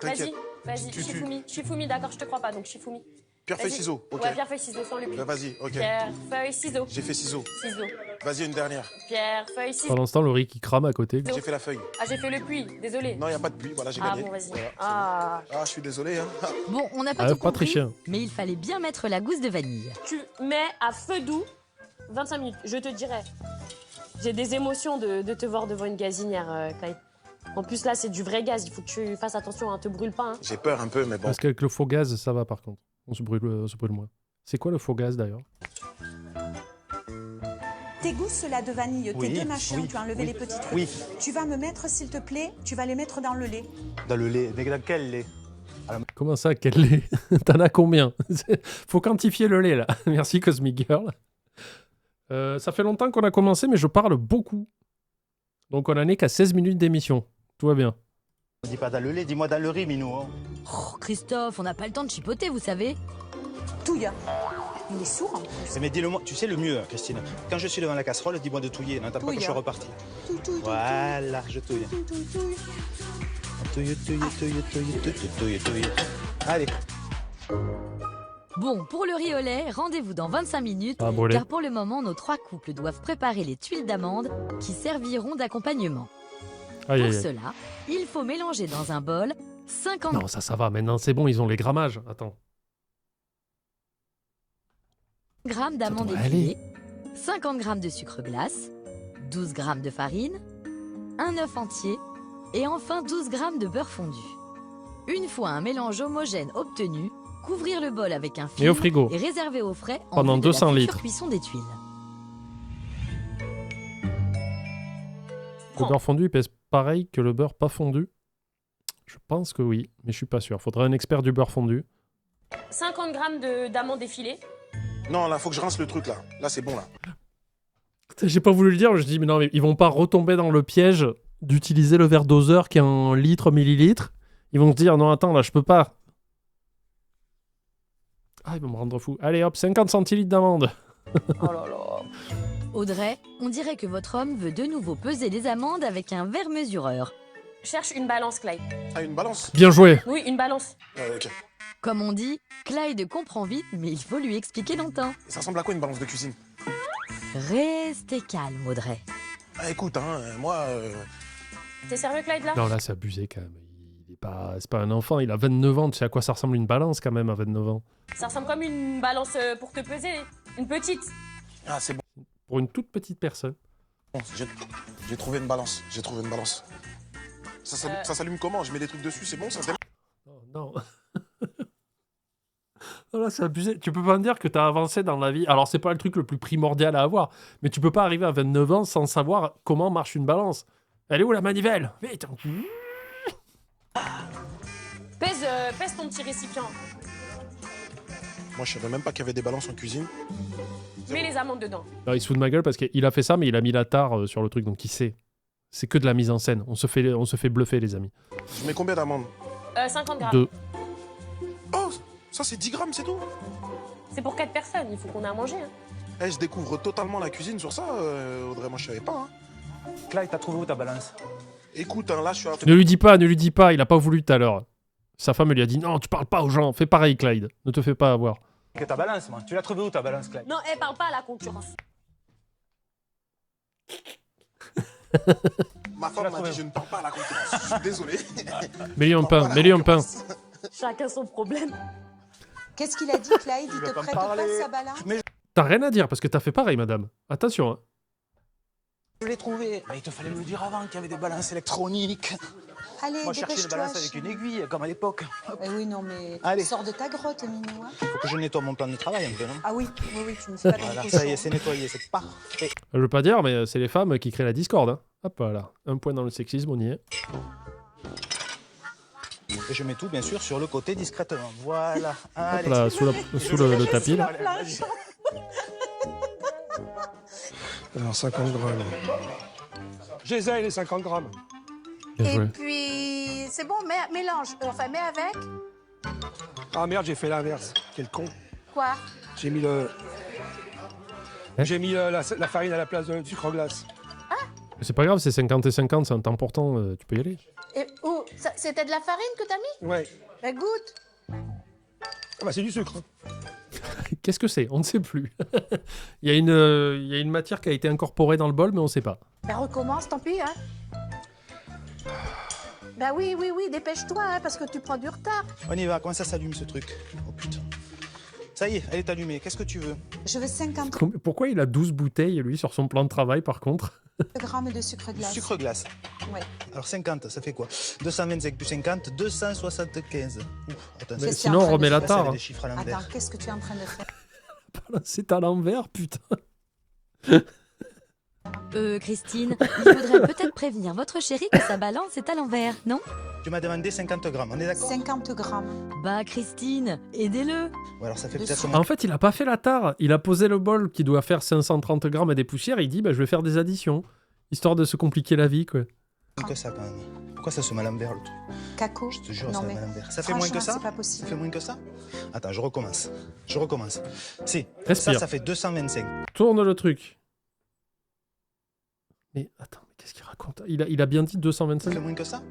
T'inquiète. Vas-y, Tu- Shifumi. Shifumi, d'accord, je te crois pas, donc Shifumi. Pierre, feuille, Vas-y. ciseaux. Ok. Ouais, pierre, feuille, ciseaux, sans le Bah, vas-y, ok. Pierre, feuille, ciseaux. J'ai fait ciseaux. Ciseaux. Vas-y, une dernière. Pierre, feuille, ciseaux. Pendant ce temps, le riz qui crame à côté. J'ai fait la feuille. Ah, j'ai fait le puits, désolé. Non, il n'y a pas de pluie. Voilà, j'ai Ah gagné. bon, vas-y. Voilà. Ah, Ah, je suis désolé. Hein. Bon, on n'a pas Ah, tout pas compris, tricher. Hein. mais il fallait bien mettre la gousse de vanille. tu mets à feu doux 25 minutes, je te dirai. J'ai des émotions de te voir devant une gazinière, Clyde. En plus, là, c'est du vrai gaz. Il faut que tu fasses attention, hein, te brûle pas. Hein. J'ai peur un peu, mais bon. Parce qu'avec le faux gaz, ça va par contre. On se brûle moins. C'est quoi le faux gaz d'ailleurs? Tes gousses là de vanille, Oui, tes deux machins, oui, tu as enlevé oui, les petits trucs. oui. Tu vas me mettre, s'il te plaît, tu vas les mettre dans le lait. Dans le lait. Mais dans quel lait? Comment ça, quel lait? T'en as combien? Faut quantifier le lait là. Merci Cosmic Girl. Ça fait longtemps qu'on a commencé, mais je parle beaucoup. Donc on en est qu'à 16 minutes d'émission. Tout va bien. Dis pas dans le lait, dis-moi dans le riz, Minou. Hein. Oh, Christophe, on n'a pas le temps de chipoter, vous savez. Touille. Il est sourd en plus. Mais dis-le moi, tu sais le mieux, Christine. Quand je suis devant la casserole, dis-moi de touiller. N'entends pas que je suis reparti. Voilà, je touille. Touille. Allez. Bon, pour le riz au lait, rendez-vous dans 25 minutes, Ah, brûlé. car pour le moment, nos 3 couples doivent préparer les tuiles d'amande qui serviront d'accompagnement. Aïe, Pour aïe, aïe. cela, il faut mélanger dans un bol 50 Non, ça va. Maintenant, c'est bon, ils ont les grammages. Attends. g d'amandes devrait effilées, 50 g de sucre glace, 12 g de farine, un œuf entier et enfin 12 g de beurre fondu. Une fois un mélange homogène obtenu, couvrir le bol avec un Et film au frigo. et réserver au frais en Pendant vue de la 200 future litres. cuisson des tuiles. Le beurre fondu, il pèse pareil que le beurre pas fondu? Je pense que oui, mais je suis pas sûr. Faudrait un expert du beurre fondu. 50 grammes d'amandes effilées. Non, là, faut que je rince le truc, là. Là, c'est bon, là. J'ai pas voulu le dire, je dis, mais non, mais ils vont pas retomber dans le piège d'utiliser le verre doseur qui est en litres, millilitres. Ils vont se dire, non, attends, là, je peux pas. Ah, ils vont me rendre fou. Allez, hop, 50 centilitres d'amande. Oh là là. Audrey, on dirait que votre homme veut de nouveau peser les amandes avec un verre mesureur. Cherche une balance, Clyde. Ah, une balance. Bien joué. Oui, une balance. Ok. Comme on dit, Clyde comprend vite, mais il faut lui expliquer longtemps. Ça ressemble à quoi, une balance de cuisine? Restez calme, Audrey. Ah, écoute, hein, moi... T'es sérieux, Clyde, là? Non, là, c'est abusé quand même. Il est pas... C'est pas un enfant, il a 29 ans. Tu sais à quoi ça ressemble une balance quand même à 29 ans? Ça ressemble comme une balance pour te peser. Une petite. Ah, c'est bon. Pour une toute petite personne. Bon, j'ai trouvé une balance. J'ai trouvé une balance. Ça s'allume comment? Je mets des trucs dessus, c'est bon, ça s'allume? Oh, non. Non, là, c'est abusé. Tu peux pas me dire que t'as avancé dans la vie. Alors, c'est pas le truc le plus primordial à avoir, mais tu peux pas arriver à 29 ans sans savoir comment marche une balance. Elle est où la manivelle? Vite. Pèse ton petit récipient. Moi, je savais même pas qu'il y avait des balances en cuisine. Mets les amandes dedans. Alors, il se fout de ma gueule parce qu'il a fait ça, mais il a mis la tare sur le truc, donc il sait. C'est que de la mise en scène. On se fait bluffer, les amis. Je mets combien d'amandes? 50 grammes. 2. Oh, ça c'est 10 grammes, c'est tout? C'est pour 4 personnes, il faut qu'on ait à manger. Hein. Eh, je découvre totalement la cuisine sur ça, Audrey, moi je savais pas. Hein. Clyde, t'as trouvé où ta balance? Écoute, hein, là je suis à... Ne lui dis pas, il a pas voulu tout à l'heure. Sa femme lui a dit non, tu parles pas aux gens, fais pareil, Clyde. Ne te fais pas avoir. Que ta balance, moi. Tu l'as trouvé où ta balance, Clyde? Non, elle parle pas à la concurrence. Ma femme m'a dit je ne parle pas à la concurrence, je suis désolé. Mets-lui un pain, mets-lui un pain. Chacun son problème. Qu'est-ce qu'il a dit, Clyde? Il te prête pas sa balance? T'as rien à dire parce que t'as fait pareil, madame. Attention, hein. Je l'ai trouvé. Mais il te fallait me le dire avant qu'il y avait des balances électroniques. Allez, Moi, je cherchais une dépêche-toi. balance avec une aiguille, comme à l'époque. Eh oui, non, mais Allez. sors de ta grotte, Minou. Hein. Faut que je nettoie mon plan de travail un peu, non? Ah oui, tu me fais pas Voilà, de ça y est, c'est nettoyé, c'est parfait. Je veux pas dire, mais c'est les femmes qui créent la discorde. Hein. Hop, voilà. Un point dans le sexisme, on y est. Et je mets tout, bien sûr, sur le côté discrètement. Voilà. Hop Allez. là, sous le tapis, là. Allez, vas-y. Alors, 50 grammes. J'essaye les 50 grammes. Bien Et joué. puis, c'est bon, mélange. Enfin, mets avec. Ah merde, j'ai fait l'inverse. Quel con. Quoi? J'ai mis le... Hein? J'ai mis la farine à la place de sucre glace. C'est pas grave, c'est 50 et 50, c'est un temps important, tu peux y aller. Et où? C'était de la farine que t'as mis? Ouais. Ben, goûte. Ah bah c'est du sucre. Qu'est-ce que c'est? On ne sait plus. il y a une matière qui a été incorporée dans le bol, mais on sait pas. Ben, recommence, tant pis, hein. Ben oui, dépêche-toi, hein, parce que tu prends du retard. On y va, comment ça s'allume ce truc? Oh putain. Ça y est, elle est allumée. Qu'est-ce que tu veux? Je veux 50 Pourquoi il a 12 bouteilles, lui, sur son plan de travail, par contre? grammes de sucre glace. Sucre glace. Ouais. Alors 50, ça fait quoi? 225 plus 50, 275. Ouf, attends, Mais sinon, on remet la c'est tare. des chiffres à l'envers. Attends, qu'est-ce que tu es en train de faire? C'est à l'envers, putain. Christine, il faudrait peut-être prévenir votre chérie que sa balance est à l'envers, non? Tu m'as demandé 50 grammes, on est d'accord? 50 grammes. Bah Christine, aidez-le. Ouais, alors ça fait De peut-être... sucre. En fait, il a pas fait la tare. Il a posé le bol qui doit faire 530 grammes et des poussières. Il dit, bah, je vais faire des additions. Histoire de se compliquer la vie, quoi. moins que ça quand même. Pourquoi ça se met à l'envers le truc? Caco. Je te jure, Non, ça mais met à l'envers. Ça fait moins que ça? c'est pas Ça possible. fait moins que ça? Attends, je recommence. Je recommence. Si, Respire. ça fait 225. Tourne le truc. Mais attends, mais qu'est-ce qu'il raconte? Il a bien dit Ça 225. fait moins que ça?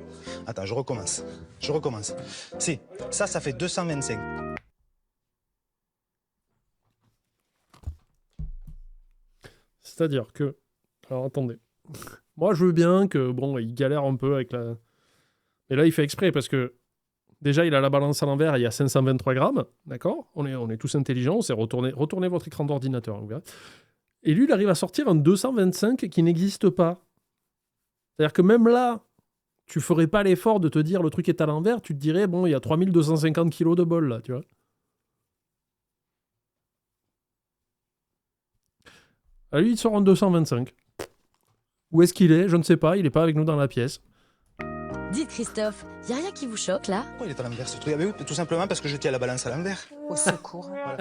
Attends, je recommence. Je recommence. Si, ça fait 225. C'est-à-dire que... Alors, attendez. Moi, je veux bien que, bon, il galère un peu avec la... Mais là, il fait exprès, parce que... Déjà, il a la balance à l'envers et il y a 523 grammes, d'accord? On est tous intelligents, c'est retournez votre écran d'ordinateur. Vous verrez. Et lui, il arrive à sortir un 225 qui n'existe pas. C'est-à-dire que même là, tu ferais pas l'effort de te dire le truc est à l'envers, tu te dirais, bon, il y a 3250 kilos de bol, là, tu vois. Ah, lui, il sort en 225. Où est-ce qu'il est? Je ne sais pas, il n'est pas avec nous dans la pièce. Dites Christophe, y a rien qui vous choque là? Pourquoi il est à l'envers ce truc? Ah, mais oui, tout simplement parce que je tiens la balance à l'envers. Au secours. Voilà.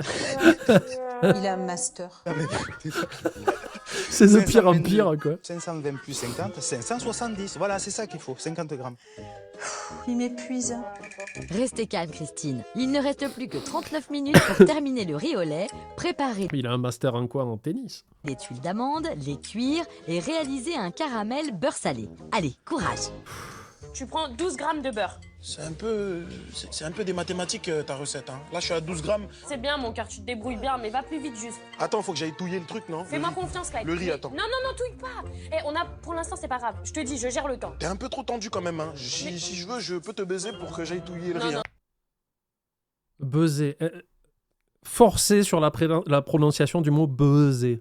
Il a un master. Ah, mais... C'est de pire en pire, quoi. 520 plus 50, 570. Voilà, c'est ça qu'il faut, 50 grammes. Il m'épuise. Restez calme Christine, il ne reste plus que 39 minutes pour terminer le riz au lait, préparer Il a un master en quoi? En tennis? les tuiles d'amande, les cuire et réaliser un caramel beurre salé. Allez, courage! Tu prends 12 grammes de beurre. C'est un peu des mathématiques, ta recette. Hein. Là, je suis à 12 grammes. C'est bien, mon cœur, tu te débrouilles bien, mais va plus vite juste. Attends, faut que j'aille touiller le truc, non? Fais-moi confiance, Clyde. Le riz, Mais- attends. Non, non, non, touille pas. Pour l'instant, c'est pas grave. Je te dis, je gère le temps. T'es un peu trop tendu quand même. Hein. Si je veux, je peux te baiser pour que j'aille touiller le Non, riz. non. Hein. Buzzer. Forcer sur la prononciation du mot buzzer.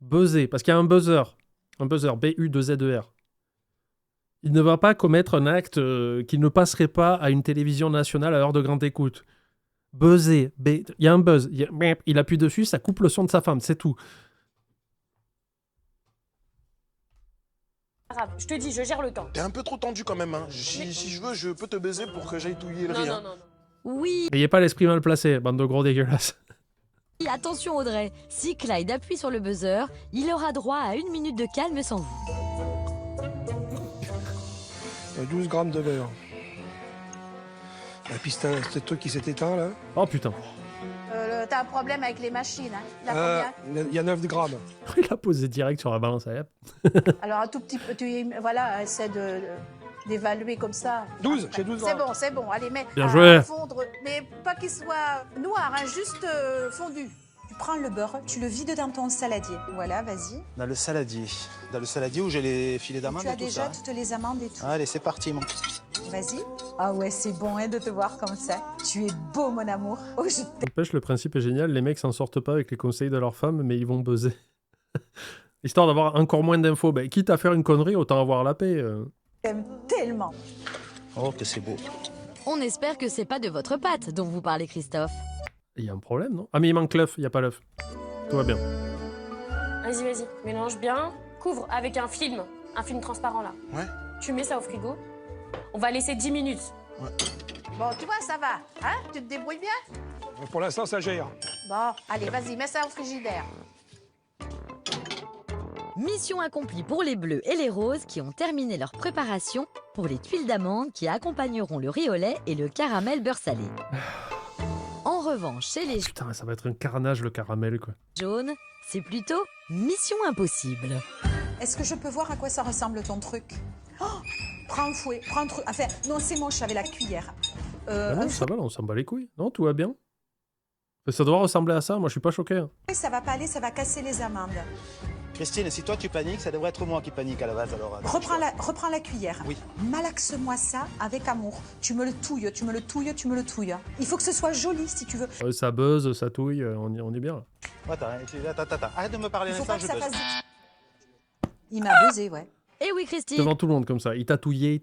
Buzzer, parce qu'il y a un buzzer. Un buzzer, B-U-2-Z-E-R. Il ne va pas commettre un acte qui ne passerait pas à une télévision nationale à heure de grande écoute. Buzzer. Il y a un buzz. Il appuie dessus, ça coupe le son de sa femme, c'est tout. Pas grave. Je te dis, je gère le temps. T'es un peu trop tendu quand même. Hein. Si je veux, je peux te baiser pour que j'aille touiller le Non, riz. non, Hein. non, non. Oui, N'ayez pas l'esprit mal placé, bande de gros dégueulasses. attention Audrey, si Clyde appuie sur le buzzer, il aura droit à 1 minute de calme sans vous. 12 grammes de beurre. Et puis c'est le truc qui s'est éteint là. Oh putain. T'as un problème avec les machines, hein? Il a combien? Il y a 9 grammes. Il a posé direct sur la balance. Allez, hop. Alors un tout petit peu, voilà, essaie d'évaluer comme ça. 12, j'ai 12 grammes. C'est bon, allez, mets Bien joué. fondre, mais pas qu'il soit noir, hein, juste fondu. Tu prends le beurre, tu le vides dans ton saladier. Voilà, vas-y. Dans le saladier. Dans le saladier où j'ai les filets d'amandes Tu as et tout déjà ça. toutes les amandes et tout. Allez, c'est parti, mon. Vas-y. Ah ouais, c'est bon hein, de te voir comme ça. Tu es beau, mon amour. Oh, je N'empêche, le principe est génial. Les mecs s'en sortent pas avec les conseils de leur femme, mais ils vont buzzer. Histoire d'avoir encore moins d'infos. Ben, quitte à faire une connerie, autant avoir la paix. t'aime tellement. Oh, que c'est beau. On espère que c'est pas de votre pâte dont vous parlez Christophe. Il y a un problème, non? Ah, mais il manque l'œuf. Il n'y a pas l'œuf. Tout va bien. Vas-y, vas-y. Mélange bien. Couvre avec un film transparent là. Ouais. Tu mets ça au frigo. On va laisser 10 minutes. Bon, tu vois, ça va, hein? Tu te débrouilles bien? Pour l'instant, ça gère. Bon, allez, vas-y, mets ça au frigidaire. Mission accomplie pour les bleus et les roses qui ont terminé leur préparation pour les tuiles d'amande qui accompagneront le riz au lait et le caramel beurre salé. En revanche, chez les Putain, ça va être un carnage, le caramel, quoi. jaunes, c'est plutôt mission impossible. Est-ce que je peux voir à quoi ça ressemble ton truc? Oh, prends un fouet, prends un truc. Enfin, non, c'est moche avec la cuillère. Ah non, Un ça va, là, on s'en bat les couilles. Non, tout va bien. Ça doit ressembler à ça. Moi, je suis pas choqué. Hein. fouet, ça va pas aller, ça va casser les amandes. Christine, si toi tu paniques, ça devrait être moi qui panique à la base alors. Reprends la cuillère. Oui. Malaxe-moi ça avec amour. Tu me le touilles, tu me le touilles, tu me le touilles. Il faut que ce soit joli si tu veux. Ça buzz, ça touille, on est bien là. Attends. Arrête de me parler Il faut ça, pas que je ça buzz. fasse... Il m'a buzzé, ouais. Et oui, Christine, Devant tout le monde comme ça. Il t'a touillé,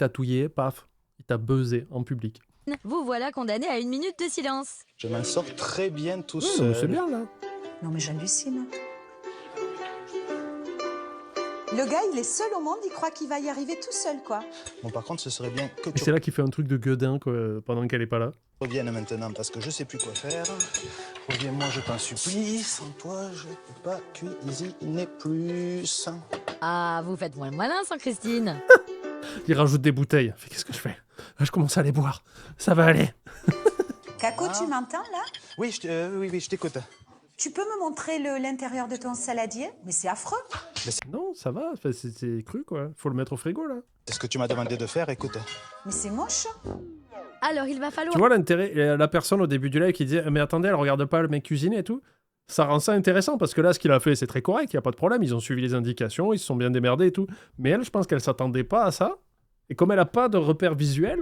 paf. Il t'a buzzé en public. vous voilà condamné à 1 minute de silence. Je m'en sors très bien tout Ouais, seul. mais c'est bien là. Non mais j'hallucine. Le gars, il est seul au monde, il croit qu'il va y arriver tout seul, quoi. Bon, par contre, ce serait bien que Et tu c'est là qu'il fait un truc de gueudin quoi, pendant qu'elle est pas là. reviennes maintenant parce que je sais plus quoi faire. Reviens-moi, je t'en supplie. Sans toi, je peux pas cuisiner plus. Ah, vous faites moins le malin sans Christine. Il rajoute des bouteilles. Fait qu'est-ce que je fais? Je commence à les boire. Ça va aller. Caco, tu m'entends, là? Oui, je t'écoute. Tu peux me montrer l'intérieur de ton saladier? Mais c'est affreux. Non, ça va. Enfin, c'est cru quoi. Faut le mettre au frigo là. C'est ce que tu m'as demandé de faire, écoute. Mais c'est moche. Alors il va falloir... Tu vois l'intérêt, la personne au début du live qui disait mais attendez, elle regarde pas le mec cuisiner et tout. Ça rend ça intéressant parce que là, ce qu'il a fait, c'est très correct, il y a pas de problème. Ils ont suivi les indications, ils se sont bien démerdés et tout. Mais elle, je pense qu'elle s'attendait pas à ça. Et comme elle a pas de repère visuel,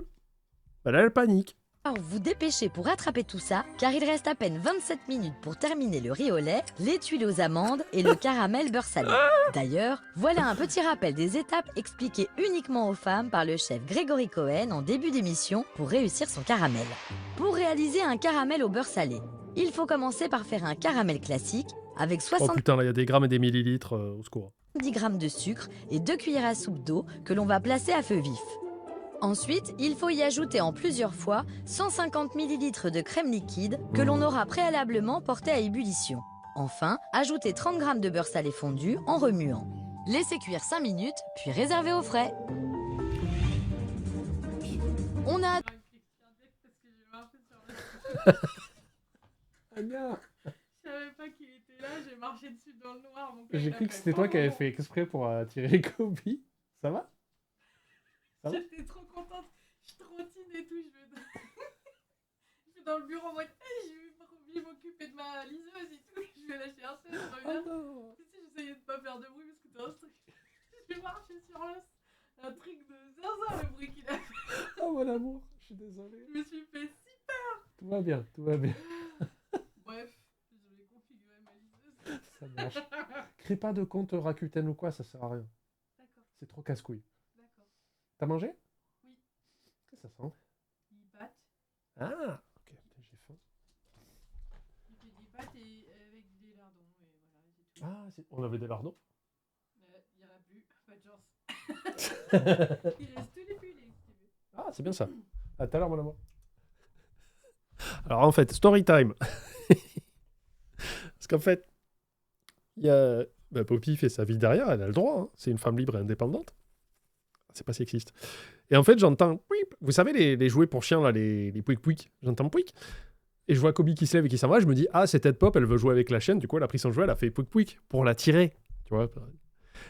bah là, elle panique. vous dépêcher pour rattraper tout ça, car il reste à peine 27 minutes pour terminer le riz au lait, les tuiles aux amandes et le caramel beurre salé. D'ailleurs, voilà un petit rappel des étapes expliquées uniquement aux femmes par le chef Grégory Cohen en début d'émission pour réussir son caramel. Pour réaliser un caramel au beurre salé, il faut commencer par faire un caramel classique avec Oh 70 putain, là, il y a des grammes et des millilitres, au secours. g de sucre et 2 cuillères à soupe d'eau que l'on va placer à feu vif. Ensuite, il faut y ajouter en plusieurs fois 150 ml de crème liquide que l'on aura préalablement porté à ébullition. Enfin, ajoutez 30 g de beurre salé fondu en remuant. Laissez cuire 5 minutes, puis réservez au frais. On a... Anya, Je savais pas qu'il était là, j'ai marché dessus dans le noir. j'ai cru que c'était toi qui avais fait exprès pour attirer Kobe. Ça va? Ça va? J'étais trop contente, je trottine et tout, je suis dans le bureau en mode hey, je vais m'occuper de ma liseuse et tout, je vais la chercher, je reviens. Oh Tu sais, j'essayais de pas faire de bruit parce que t'es un truc. J'ai marché sur un truc de zinzin le bruit qu'il a fait. Oh mon amour, je suis désolé. Je me suis fait si peur. Tout va bien, tout va bien. Bref, je vais configurer ma liseuse. Ça marche. Crée pas de compte Rakuten ou quoi, ça sert à rien. D'accord, C'est trop casse-couille. d'accord. T'as mangé? Oui. Qu'est-ce que ça sent? Ils battent. Ah, ok, putain, j'ai faim. Il fait des pâtes et avec des lardons et voilà, c'est tout. Ah, on avait des lardons. Il n'y en a plus, pas de chance. Il reste tous les pulés, si tu veux. Ah, c'est bien ça. À tout à l'heure, mon amour. Alors, en fait, story time. Parce qu'en fait, il y a... Bah, Poppy fait sa vie derrière, elle a le droit. Hein. C'est une femme libre et indépendante. C'est pas sexiste. Et en fait, j'entends... Vous savez, les jouets pour chiens, là, les pouic-pouic. J'entends pouic. Et je vois Kobe qui se lève et qui s'en va. Je me dis, ah, c'est Ted Pop, elle veut jouer avec la chienne. Du coup, elle a pris son jouet, elle a fait pouic-pouic pour la tirer. Tu vois.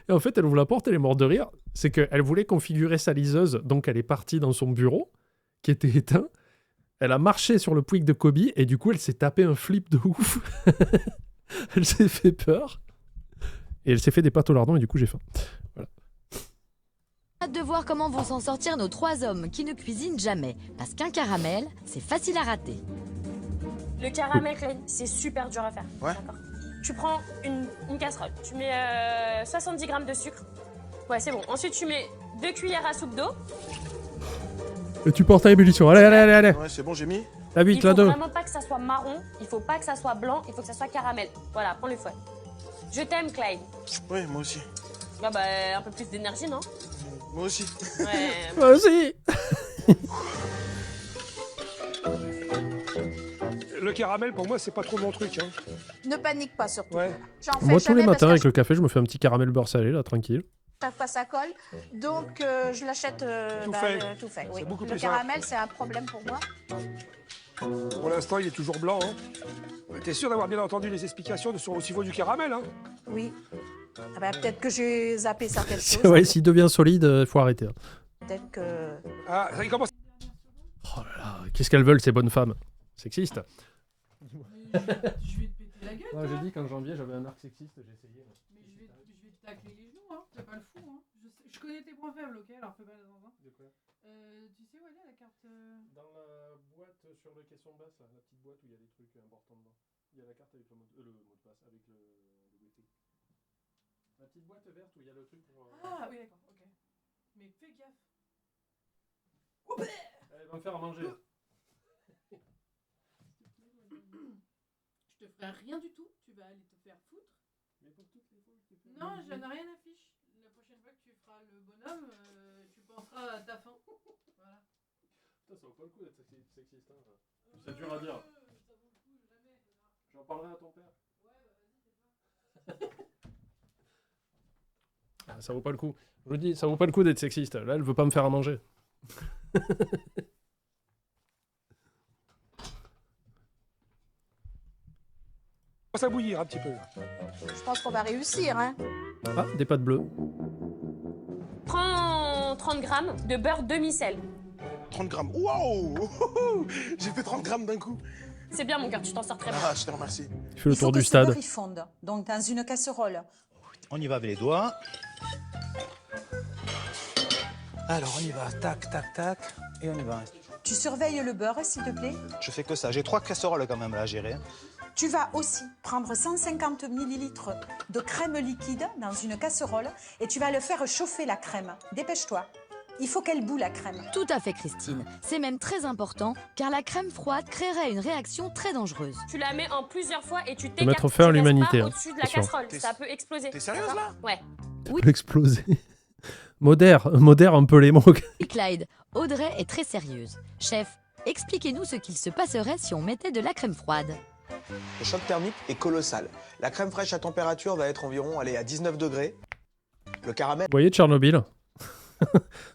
Et en fait, elle ouvre la porte, elle est morte de rire. C'est qu'elle voulait configurer sa liseuse, donc elle est partie dans son bureau, qui était éteint. Elle a marché sur le pouic de Kobe, et du coup, elle s'est tapé un flip de ouf. Elle s'est fait peur. Et elle s'est fait des pâtes au lardon, et du coup, j'ai faim. Voilà. Hâte de voir comment vont s'en sortir nos 3 hommes qui ne cuisinent jamais. Parce qu'un caramel, c'est facile à rater. Le caramel, Klein, c'est super dur à faire. Ouais. D'accord. Tu prends une casserole, tu mets 70 g de sucre. Ouais, c'est bon. Ensuite, tu mets 2 cuillères à soupe d'eau. Et tu portes à ébullition. Allez. Ouais, c'est bon, j'ai mis. La Il vite, faut la 2. vraiment pas que ça soit marron, il faut pas que ça soit blanc, il faut que ça soit caramel. Voilà, prends le fouet. Je t'aime, Clyde. Oui, moi aussi. Ah bah, un peu plus d'énergie, non? Moi aussi. Ouais. Moi aussi. Le caramel, pour moi, c'est pas trop mon truc. Hein. Ne panique pas surtout. Ouais. J'en fais Moi, tous les jamais matins, parce avec que le café, je me fais un petit caramel beurre salé, là, tranquille. chaque fois ça colle. Donc je l'achète Tout fait. tout fait. Oui. C'est beaucoup Le plus caramel, c'est un problème pour moi. Pour l'instant, il est toujours blanc. Hein. T'es sûr d'avoir bien entendu les explications sur le niveau du caramel, hein? Oui. Ah bah, peut-être que j'ai zappé certaines choses. Ouais, s'il devient solide, il faut arrêter. Hein. Peut-être que... Ah, ça y commence. Oh là là, qu'est-ce qu'elles veulent, ces bonnes femmes? Sexistes. Je vais te péter la gueule. Ouais, j'ai dit qu'en janvier, j'avais un arc sexiste, j'ai essayé. Mais je vais te tacler les genoux, hein. Fais pas le fou, hein. Je connais tes points faibles, ok? Alors fais pas la zinzin. De quoi? Tu sais où elle est la carte Dans la boîte sur le caisson basse, là, la petite boîte où il y a des trucs importants dedans. Il y a la carte avec le mot de passe, avec le Wi-Fi. La petite boîte verte où il y a le truc pour... Ah oui, d'accord, ok. Mais fais gaffe. Elle va me faire à manger. Je te ferai rien du tout, tu vas aller te faire foutre. Mais pour toutes les fois, je te fais... Non, j'en ai rien à fiche. La prochaine fois que tu feras le bonhomme, tu penseras à ta faim. Voilà. Putain, ça vaut pas le coup d'être sexiste, hein. C'est dur à dire. Ça vaut le coup, jamais. J'en parlerai à ton père. Ouais, bah vas-y, c'est pas. Ça vaut pas le coup. Je vous dis, ça vaut pas le coup d'être sexiste. Là, elle veut pas me faire à manger. On va bouillir un petit peu. Je pense qu'on va réussir, hein. Ah, des pâtes bleues. Prends 30 grammes de beurre demi-sel. 30 grammes. Waouh. J'ai fait 30 grammes d'un coup. C'est bien, mon cœur, tu t'en sors très bien. Ah, je te remercie. Il fait le Il faut tour que du ce stade. beurre, il fonde. Donc, dans une casserole. On y va avec les doigts. Alors, on y va. Tac, tac, tac. Et on y va. Tu surveilles le beurre, s'il te plaît. Je fais que ça. J'ai 3 casseroles quand même là à gérer. Tu vas aussi prendre 150 ml de crème liquide dans une casserole et tu vas le faire chauffer, la crème. Dépêche-toi. Il faut qu'elle boue, la crème. Tout à fait, Christine. C'est même très important, car la crème froide créerait une réaction très dangereuse. Tu la mets en plusieurs fois et tu mettre t'écartes. au fer tu laisses l'humanité, pas hein, au-dessus de la attention. casserole, ça peut exploser. T'es sérieuse D'accord là? Ouais. Exploser. Modère un peu les mots. Et Clyde, Audrey est très sérieuse. Chef, expliquez-nous ce qu'il se passerait si on mettait de la crème froide. Le choc thermique est colossal. La crème fraîche à température va être environ à 19 degrés. Le caramel Vous voyez Tchernobyl?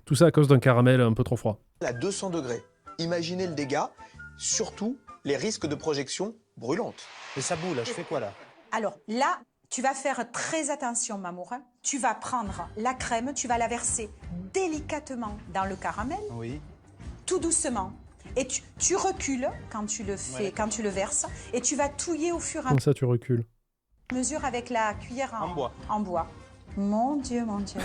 Tout ça à cause d'un caramel un peu trop froid. à 200 degrés. Imaginez le dégât, surtout les risques de projection brûlante. Et ça boue là, je fais quoi là? Alors là, tu vas faire très attention, Mamour. Tu vas prendre la crème, tu vas la verser délicatement dans le caramel, Oui. tout doucement. Et tu recules quand tu le fais, Ouais. quand tu le verses, et tu vas touiller au fur et à Comme ça, tu recules. mesure avec la cuillère En bois. En bois. Mon Dieu, mon Dieu.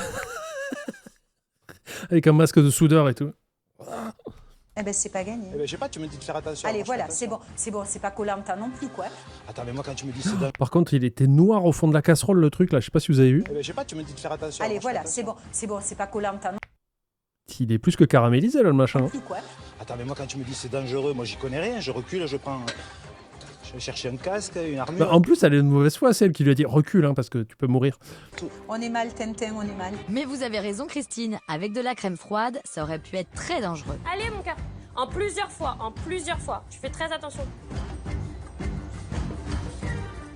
Avec un masque de soudeur et tout. Eh ben, c'est pas gagné. Eh ben, je sais pas, tu me dis de faire attention. Allez, alors je fais voilà, c'est attention. bon, c'est pas Koh-Lanta non plus, quoi. Attends, mais moi quand tu me dis c'est dangereux. Par contre, il était noir au fond de la casserole, le truc, là. Je sais pas si vous avez vu. Eh ben, je sais pas, tu me dis de faire attention. Allez, alors je fais voilà, c'est bon, c'est pas Koh-Lanta non Il est plus que caramélisé, là, le machin. plus, quoi. Attends, mais moi quand tu me dis c'est dangereux, moi j'y connais rien. Je recule, je prends. Je vais chercher un casque, une armure. Bah, en plus, elle est de mauvaise foi, celle qui lui a dit recule, hein, parce que tu peux mourir. On est mal, Tintin, on est mal. Mais vous avez raison, Christine. Avec de la crème froide, ça aurait pu être très dangereux. Allez, mon cœur. En plusieurs fois. Tu fais très attention.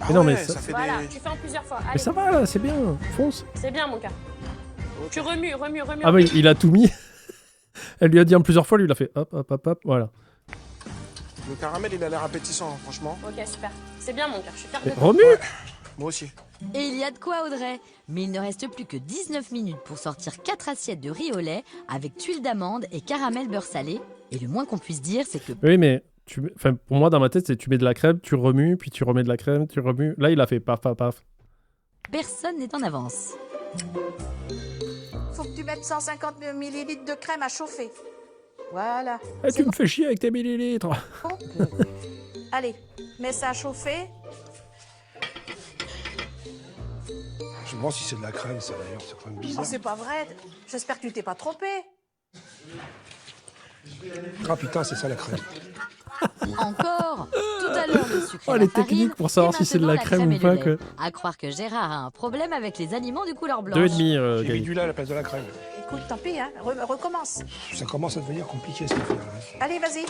Ah Mais non, mais ouais, ça- ça fait Voilà, des... tu fais en plusieurs fois. Mais Allez, ça va, là, c'est bien. Fonce. c'est bien, mon cœur. Tu remues. Ah bah, il a tout mis. Elle lui a dit en plusieurs fois, lui, il a fait hop, hop, hop, hop, voilà. Le caramel, il a l'air appétissant, hein, franchement. Ok, super. C'est bien, mon cœur. Je suis fière de toi. Remue. Moi aussi. Et il y a de quoi, Audrey. Mais il ne reste plus que 19 minutes pour sortir 4 assiettes de riz au lait avec tuile d'amande et caramel beurre salé. Et le moins qu'on puisse dire, c'est que Oui, mais enfin, pour moi, dans ma tête, c'est tu mets de la crème, tu remues, puis tu remets de la crème, tu remues. Là, il a fait paf, paf, paf. personne n'est en avance. Faut que tu mettes 150 ml de crème à chauffer. Voilà. Eh, tu me fais chier avec tes millilitres. Allez, mets ça à chauffer. Je me demande si c'est de la crème, ça d'ailleurs, c'est quand même Oh, bizarre. c'est pas vrai. J'espère que tu t'es pas trompé. Ah putain, c'est ça la crème. Encore. Tout à l'heure, le sucre Oh, et les la farine, techniques pour savoir et si c'est de la maintenant crème ou et pas, le lait. quoi. À croire que Gérard a un problème avec les aliments de couleur blanche. 2,5, J'ai mis Gaël. du lait à la place de la crème. Écoute, tant pis, hein. Recommence. Ça commence à devenir compliqué cette affaire. Allez, vas-y.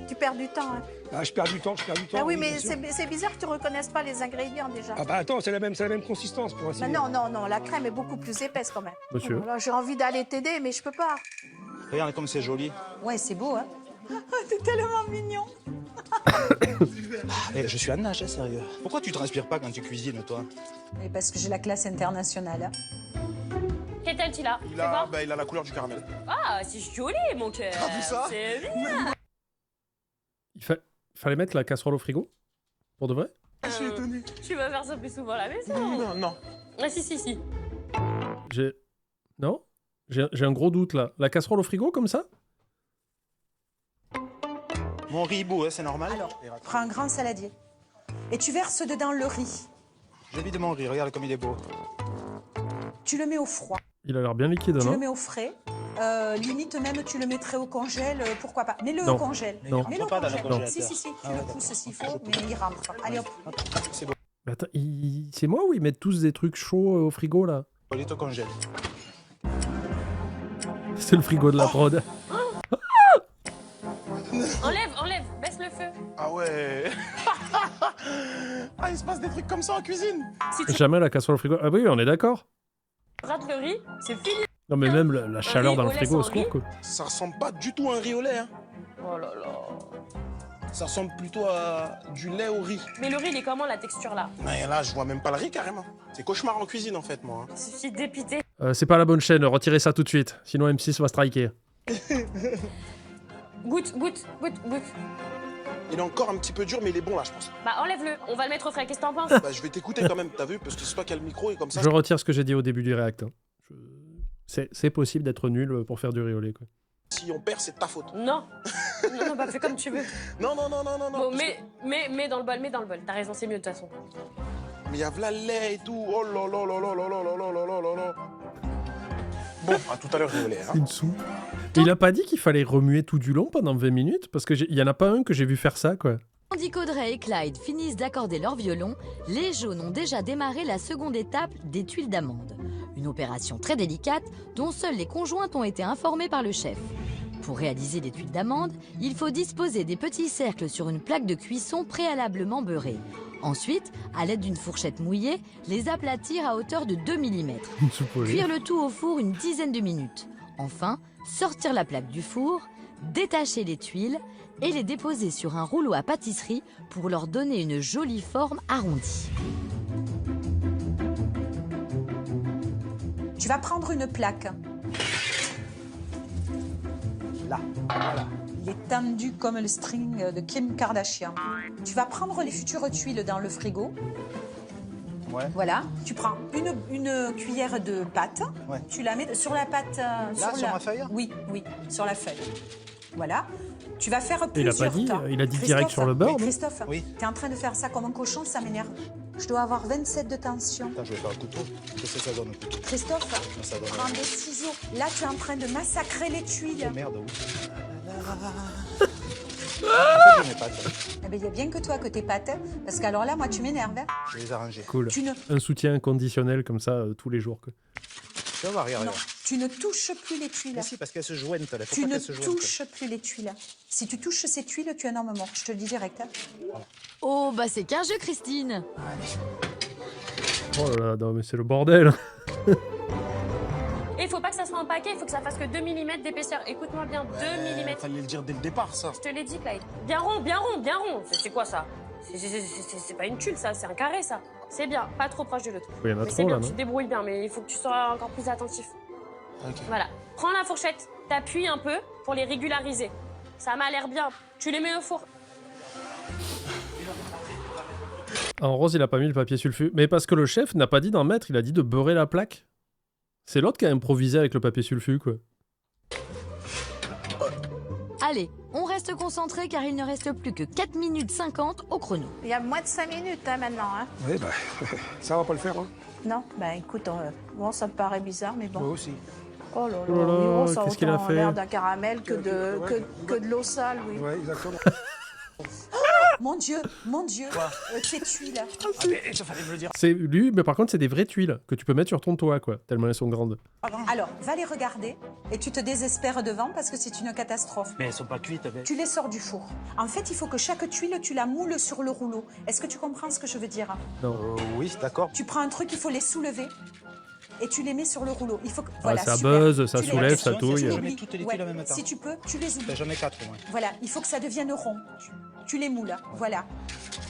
Tu perds du temps, hein. Ah, je perds du temps. Ah oui, bien mais sûr. c'est bizarre que tu reconnaisses pas les ingrédients déjà. Ah bah attends, c'est la même consistance pour ainsi Mais dire. non, la crème est beaucoup plus épaisse quand même. Monsieur. Alors j'ai envie d'aller t'aider, mais je peux pas. Regarde comme c'est joli. Ouais, c'est beau, hein. T'es tellement mignon. Eh, je suis à nage, hein, sérieux. Pourquoi tu transpires pas quand tu cuisines, toi? Et parce que j'ai la classe internationale. Qu'est-ce qu'il a Il Fais a, voir. bah, il a la couleur du caramel. Ah, c'est joli, mon cœur. T'as vu ça C'est bien. Fallait mettre la casserole au frigo. Pour de vrai. Je suis étonné. Tu vas faire ça plus souvent à la maison. Non, non. Ah si. J'ai... Non? J'ai un gros doute, là. La casserole au frigo, comme ça? Mon riz bout, hein, c'est normal. Alors, prends un grand saladier. Et tu verses dedans le riz. J'ai envie de mon riz, regarde comme il est beau. Tu le mets au froid. Il a l'air bien liquide, Tu le non? mets au frais. Limite même, tu le mettrais au congèle, pourquoi pas. Mets-le Non. au congèle. Non. Mets-le au Pas dans le congèle. congélateur. Si, tu le pousses s'il faut, mais il rentre. Allez hop. C'est bon. Mais attends, c'est moi ou ils mettent tous des trucs chauds au frigo, là? Il est au congèle. C'est le frigo de la prod. Enlève, baisse le feu. Ah ouais. Ah, il se passe des trucs comme ça en cuisine. Si tu Jamais la casserole au frigo. Ah oui, on est d'accord. rates le riz, c'est fini. Non, mais même la chaleur dans le riz au lait frigo, au sans secours, riz. quoi. Ça ressemble pas du tout à un riz au lait. Hein. Oh là là. Ça ressemble plutôt à du lait au riz. Mais le riz, il est comment la texture là? Mais là, je vois même pas le riz carrément. C'est cauchemar en cuisine en fait, moi. Il suffit d'épiter. C'est pas la bonne chaîne, retirez ça tout de suite. Sinon M6 va striker. Goûte. Il est encore un petit peu dur, mais il est bon là, je pense. Bah enlève-le, on va le mettre au frais, qu'est-ce que t'en penses? Bah, je vais t'écouter quand même, t'as vu? Parce que c'est toi qui as le micro et comme ça. Je retire ce que j'ai dit au début du réact. Hein. C'est possible d'être nul pour faire du riz au lait, quoi. Si on perd, c'est de ta faute. Non, bah fais comme tu veux. Non. Bon, parce mets dans le bol, t'as raison, c'est mieux de toute façon. Mais il y a v'là le lait et tout. Oh là là là là là là là là là là là. Bon, à tout à l'heure, riz au lait. Hein. Une soupe. Il a pas dit qu'il fallait remuer tout du long pendant 20 minutes? Parce qu'il y en a pas un que j'ai vu faire ça, quoi. Tandis qu'Audrey et Clyde finissent d'accorder leur violon, les jaunes ont déjà démarré la seconde étape des tuiles d'amande. Une opération très délicate dont seules les conjointes ont été informées par le chef. Pour réaliser des tuiles d'amande, il faut disposer des petits cercles sur une plaque de cuisson préalablement beurrée. Ensuite, à l'aide d'une fourchette mouillée, les aplatir à hauteur de 2 mm. Une soupe au lait. Cuire le tout au four une dizaine de minutes. Enfin, sortir la plaque du four, détacher les tuiles et les déposer sur un rouleau à pâtisserie pour leur donner une jolie forme arrondie. Tu vas prendre une plaque. Là, voilà. Il est tendu comme le string de Kim Kardashian. Tu vas prendre les futures tuiles dans le frigo. Ouais. Voilà. Tu prends une cuillère de pâte. Ouais. Tu la mets sur la pâte. Là, sur ma feuille? Oui, sur la feuille. Voilà. Tu vas faire Il a plusieurs pas dit, tas. il a dit direct sur le beurre, non? Christophe, Oui. t'es en train de faire ça comme un cochon, ça m'énerve. Je dois avoir 27 de tension. Attends, je vais faire un couteau. Qu'est-ce que ça donne, un couteau? Christophe, Ça donne prends des ciseaux. Là, tu es en train de massacrer les tuiles. Oh merde, où? En fait, je mets pas. Eh ben, il y a bien que toi que t'es pâte, parce qu'alors là, moi, tu m'énerves. Hein. Je vais les arranger. Cool. Tu ne, Un soutien inconditionnel comme ça tous les jours, quoi. Tu vas voir, regarde. non, tu ne touches plus les tuiles. Mais si, parce qu'elles se joignent, il faut Tu pas ne qu'elles se joignent. touches plus les tuiles. Si tu touches ces tuiles, tu es un homme mort. Je te le dis direct. Hein. Oh, bah c'est qu'un jeu, Christine. Oh là là, non, mais c'est le bordel. Et il faut pas que ça soit un paquet, il faut que ça fasse que 2 mm d'épaisseur. Écoute-moi bien, 2 mm. Fallait le dire dès le départ, ça. Je te l'ai dit, Clyde. Bien rond. C'est quoi ça? C'est pas une tuile, ça, c'est un carré, ça. C'est bien, pas trop proche de l'autre. Il y en a Mais c'est trop, bien, là, tu non? te débrouilles bien, mais il faut que tu sois encore plus attentif. Ok. Voilà. Prends la fourchette, t'appuies un peu pour les régulariser. Ça m'a l'air bien. Tu les mets au four. En rose, il a pas mis le papier sulfu. Mais parce que le chef n'a pas dit d'en mettre, il a dit de beurrer la plaque. C'est l'autre qui a improvisé avec le papier sulfu, quoi. Allez, on reste concentré car il ne reste plus que 4 minutes 50 au chrono. Il y a moins de 5 minutes hein, maintenant. Hein. Oui, bah, ça va pas le faire. Hein. Non, écoute, bon, ça me paraît bizarre, mais bon. Moi aussi. Oh là là, Oh là là, oui, oh, ça a qu'est-ce qu'il a autant fait? l'air d'un caramel que de l'eau sale, oui. Ouais, exactement. Mon Dieu, ces tuiles. Ah, mais ça fallait me le dire. C'est lui, mais par contre, c'est des vraies tuiles que tu peux mettre sur ton toit, quoi. Tellement elles sont grandes. Alors, va les regarder et tu te désespères devant parce que c'est une catastrophe. Mais elles sont pas cuites, mais... Tu les sors du four. En fait, il faut que chaque tuile, tu la moules sur le rouleau. Est-ce que tu comprends ce que je veux dire? Non. Oui, d'accord. Tu prends un truc, il faut les soulever et tu les mets sur le rouleau. Il faut que, voilà, ça super. buzz, ça Tu les soulève, mets- ça Tu touille. les mets toutes les tuiles en même temps. Si tu peux, tu les oublies. J'en ai 4 au moins. Voilà, il faut que ça devienne rond. Tu les moules, voilà.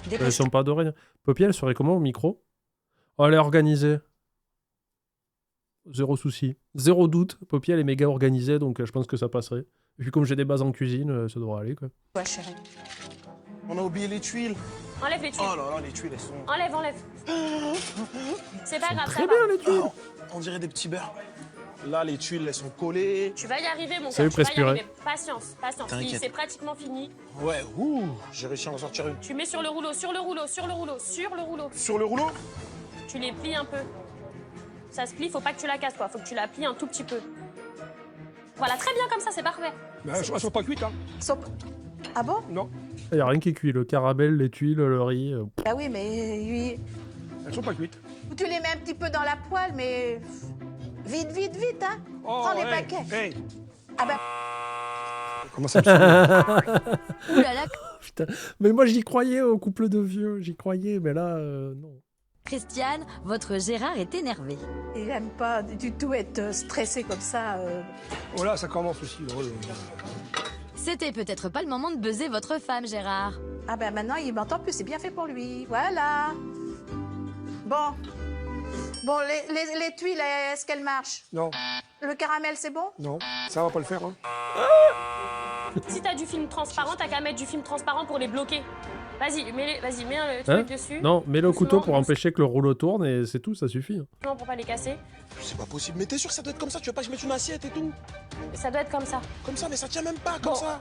Elles Dépêche-toi. sont pas dorées. Poppy, elle serait comment au micro? Oh, elle est organisée. Zéro souci. Zéro doute. Poppy, elle est méga organisée, donc je pense que ça passerait. Et puis comme j'ai des bases en cuisine, ça devrait aller, quoi. Ouais, chérie. On a oublié les tuiles. Enlève les tuiles. Oh là là, les tuiles, elles sont... Enlève, enlève. C'est pas grave, Très ça bien va. les tuiles. On dirait des petits beurres. Là, les tuiles, elles sont collées. Tu vas y arriver, mon Salut, cœur. Tu vas y Presse-Purée. arriver. Patience, patience. T'inquiète. C'est pratiquement fini. Ouais, ouh, j'ai réussi à en sortir une. Tu mets sur le rouleau, sur le rouleau, sur le rouleau, sur le rouleau. Sur le rouleau? Tu les plies un peu. Ça se plie, faut pas que tu la casses, toi. Faut que tu la plies un tout petit peu. Voilà, très bien comme ça, c'est parfait. Mais elles sont pas cuites, hein. Ah bon? Non, Il n'y a rien qui cuit, le caramel, les tuiles, le riz. Ah oui, mais lui... elles sont pas cuites. Tu les mets un petit peu dans la poêle, mais... Vite, vite, vite, hein. Oh, Prends des hey, paquets. hey. Ah ben... Comment ça me saoule. Ouh là là, Putain. Mais moi j'y croyais au couple de vieux, j'y croyais, mais là, non. Christiane, votre Gérard est énervé. Il aime pas du tout être stressé comme ça. Voilà, ça commence aussi. C'était peut-être pas le moment de buzzer votre femme, Gérard. Ah ben maintenant, il m'entend plus, c'est bien fait pour lui. Voilà. Bon. Bon, les tuiles, est-ce qu'elles marchent? Non, Le caramel, c'est bon? non, ça va pas le faire, hein. Si t'as du film transparent, t'as qu'à mettre du film transparent pour les bloquer. Vas-y, mets le truc Hein dessus. Non, mets le couteau pour Doucement, empêcher que le rouleau tourne et c'est tout, ça suffit. doucement pour pas les casser. C'est pas possible. Mais t'es sûr que ça doit être comme ça? Tu veux pas que je mette une assiette et tout? Ça doit être comme ça. Comme ça, mais ça tient même pas comme Bon. ça.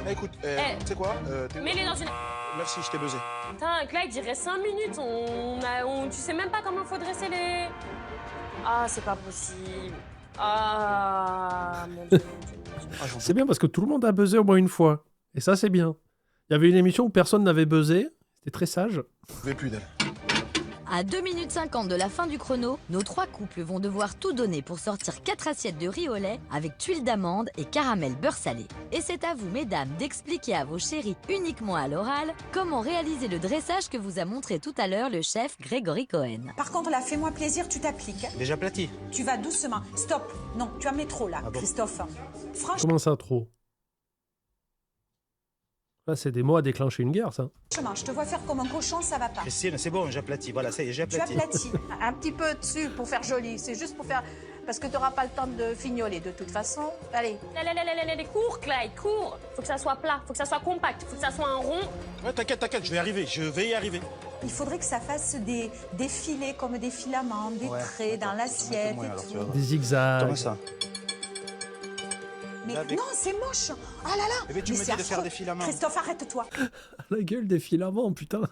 Eh, écoute, tu sais quoi? Mets-les dans une... Merci, je t'ai buzzé. Putain, Clyde, il reste 5 minutes. Tu sais même pas comment faut dresser les... Ah, c'est pas possible. Ah, mon Dieu, mon Dieu, mon Dieu. Ah, j'en peux C'est bien parce que tout le monde a buzzé au moins une fois. Et ça, c'est bien. Il y avait une émission où personne n'avait buzzé. C'était très sage. plus d'elle. À 2 minutes 50 de la fin du chrono, nos 3 couples vont devoir tout donner pour sortir 4 assiettes de riz au lait avec tuile d'amande et caramel beurre salé. Et c'est à vous, mesdames, d'expliquer à vos chéris uniquement à l'oral comment réaliser le dressage que vous a montré tout à l'heure le chef Grégory Cohen. Par contre, là, fais-moi plaisir, tu t'appliques. Déjà aplati. Tu vas doucement. Stop. Non, tu en mets trop, là, Ah bon? Christophe. Franchement, Comment ça, trop? Là, c'est des mots à déclencher une guerre, ça. je te vois faire comme un cochon, ça va pas. Christine, c'est bon, j'aplatis. Voilà, ça y est, j'ai Tu aplati. aplatis. Un petit peu dessus pour faire joli. C'est juste pour faire... Parce que tu n'auras pas le temps de fignoler de toute façon. Allez. Cours, Clyde, cours. Faut que ça soit plat, faut que ça soit compact, faut que ça soit un rond. Ouais, t'inquiète, je vais y arriver. Je vais y arriver. Il faudrait que ça fasse des filets comme des filaments, des traits dans l'assiette et tout. Des zigzags. Comment ça? Mais Avec- non, c'est moche. Ah là là. Eh ben, tu Mais me c'est dis de faire affreux. des filaments. Christophe, arrête-toi. La gueule des filaments, putain.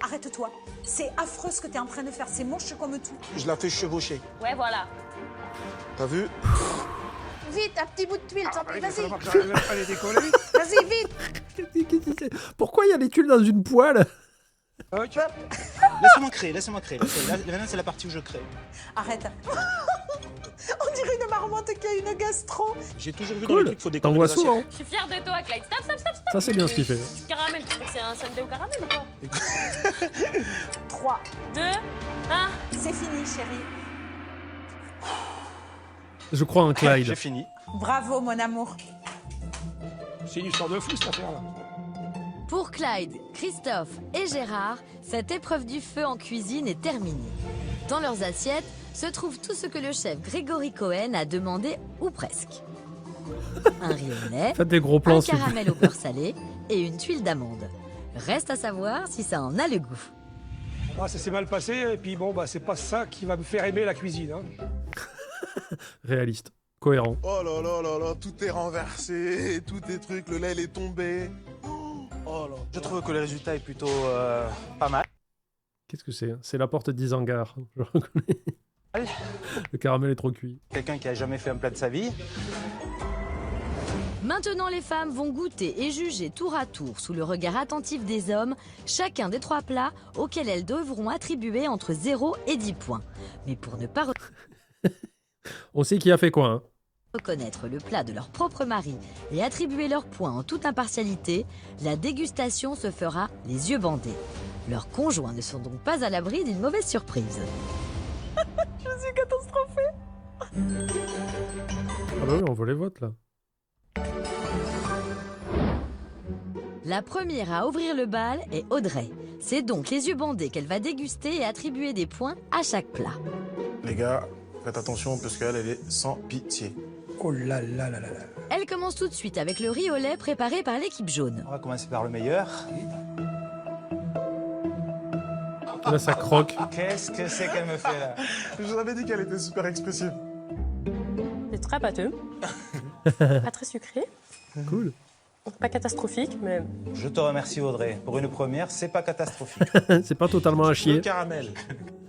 Arrête-toi. C'est affreux ce que tu es en train de faire. C'est moche comme tout. Je la fais chevaucher. Ouais, voilà. T'as vu? Vite, un petit bout de tuile. Allez, Vas-y, ça va pas que j'arrive à les décoller. vas-y, vite. Pourquoi il y a des tuiles dans une poêle? Laisse-moi créer. Là, c'est la partie où je crée. Arrête. On dirait une marmotte qui a une gastro. J'ai toujours vu dans Cool. les trucs qu'il faut décorer T'en vois les souvent. Je suis fière de toi, Clyde. Stop. Ça, c'est bien ce qu'il fait. Du caramel, tu sais que c'est un sundae au caramel ou quoi? 3. 2, 1. C'est fini, chérie. Je crois en assiettes. J'ai Clyde. fini. Bravo, mon amour. C'est une histoire de fou, cette affaire-là. Pour Clyde, Christophe et Gérard, cette épreuve du feu en cuisine est terminée. Dans leurs assiettes se trouve tout ce que le chef Grégory Cohen a demandé, ou presque. Un riz au lait, Faites des gros plans, un s'il vous plaît. caramel au beurre salé et une tuile d'amande. Reste à savoir si ça en a le goût. Ah, ça s'est mal passé, et puis bon, bah, c'est pas ça qui va me faire aimer la cuisine, hein. Réaliste. Cohérent. Oh là là là là, tout est renversé, tout est truc, le lait il est tombé. Oh là. Je trouve que le résultat est plutôt pas mal. Qu'est-ce que c'est? C'est la porte d'Isangar. Je reconnais. Le caramel est trop cuit. Quelqu'un qui a jamais fait un plat de sa vie. Maintenant, les femmes vont goûter et juger tour à tour, sous le regard attentif des hommes, chacun des 3 plats auxquels elles devront attribuer entre 0 et 10 points. Mais pour ne pas On sait qui a fait quoi, hein. reconnaître le plat de leur propre mari et attribuer leurs points en toute impartialité, la dégustation se fera les yeux bandés. Leurs conjoints ne sont donc pas à l'abri d'une mauvaise surprise. Je suis catastrophée. Ah bah oui, on voit les votes, là. La première à ouvrir le bal est Audrey. C'est donc les yeux bandés qu'elle va déguster et attribuer des points à chaque plat. Les gars, faites attention parce qu'elle, elle est sans pitié. Oh là là là là là. Elle commence tout de suite avec le riz au lait préparé par l'équipe jaune. On va commencer par le meilleur. Là, ça croque. Qu'est-ce que c'est qu'elle me fait là? Je vous avais dit qu'elle était super expressive. C'est très pâteux. Pas très sucré. Cool. Pas catastrophique, mais... Je te remercie Audrey. Pour une première, c'est pas catastrophique. C'est pas totalement à Le chier. caramel.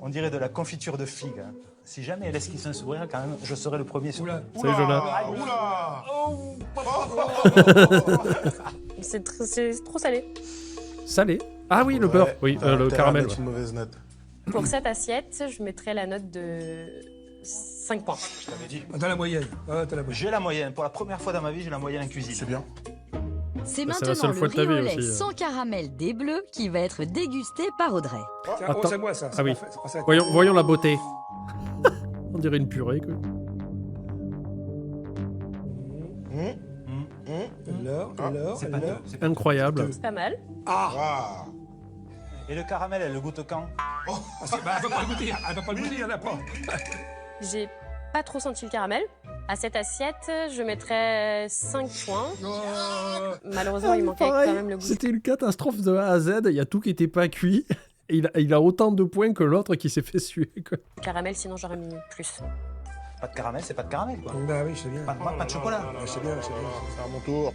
On dirait de la confiture de figue. Hein. Si jamais elle esquisse un sourire, quand même, je serai le premier sur. Oula. Salut Jonah. C'est trop salé. Salé. Ah oui, le beurre. Oui, le caramel. C'est une mauvaise note. Pour cette assiette, je mettrais la note de 5 points. Je t'avais dit. T'as la moyenne. Ah, t'as la moyenne. J'ai la moyenne. Pour la première fois dans ma vie, j'ai la moyenne en cuisine. C'est bien. C'est Bah, c'est la maintenant seule le fois de ta vie riolet aussi, sans caramel des Bleus qui va être dégusté par Audrey. Tiens, Attends. c'est à moi ça. Ah oui. Parfait, c'est parfait. Voyons la beauté. On dirait une purée, quoi. Alors. C'est pas Incroyable. C'est pas mal. Ah. Et le caramel, elle le goûte quand? Bah, elle va pas le goûter. Elle va pas le goûter, il y en a pas. J'ai pas trop senti le caramel. À cette assiette, je mettrais 5 points. Malheureusement, il manquait quand même le goût. C'était une catastrophe de A à Z. Il y a tout qui était pas cuit. Et il a autant de points que l'autre qui s'est fait suer, quoi. Caramel, sinon j'aurais mis plus. Pas de caramel, c'est pas de caramel quoi. Bah oui, je sais bien. Pas de chocolat. C'est bien, c'est bien. C'est à mon tour.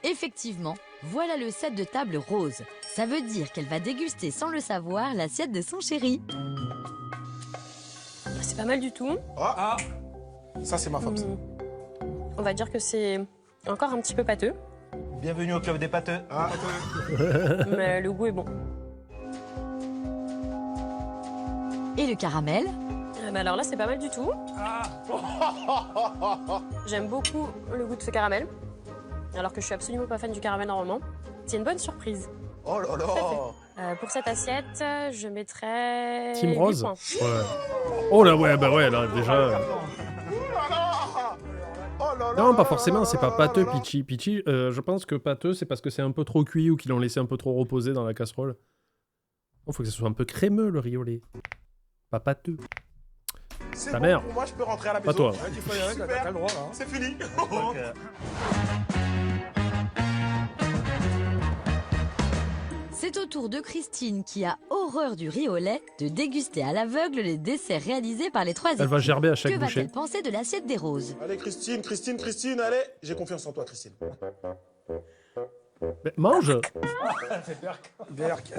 Effectivement, voilà le set de table rose. Ça veut dire qu'elle va déguster sans le savoir l'assiette de son chéri. C'est pas mal du tout. Ah. Ça, c'est ma femme. ça. On va dire que c'est encore un petit peu pâteux, Bienvenue au club des pâteux. Ah. mais le goût est bon. Et le caramel? Bah alors là, c'est pas mal du tout. J'aime beaucoup le goût de ce caramel, alors que je suis absolument pas fan du caramel normalement. C'est une bonne surprise. Oh là là. Pour cette assiette, je mettrais... Team 8 Rose. points. Ouais. Oh là, ouais, bah ouais, là, déjà. Non, pas forcément, c'est pas pâteux, Peachy. Peachy, je pense que pâteux, c'est parce que c'est un peu trop cuit ou qu'ils l'ont laissé un peu trop reposer dans la casserole. Il faut que ce soit un peu crémeux, le riolet. Pas pâteux. C'est Ta bon, mère. pour moi, je peux rentrer à la Pas maison. toi. Ouais, tu peux y aller, t'as le droit. Hein. C'est fini. C'est au tour de Christine, qui a horreur du riz au lait, de déguster à l'aveugle les desserts réalisés par les trois Elle va équipes. gerber à chaque Que bouchée. va-t-elle penser de l'assiette des roses? Allez, Christine, allez. J'ai confiance en toi, Christine. Mais mange. Berk.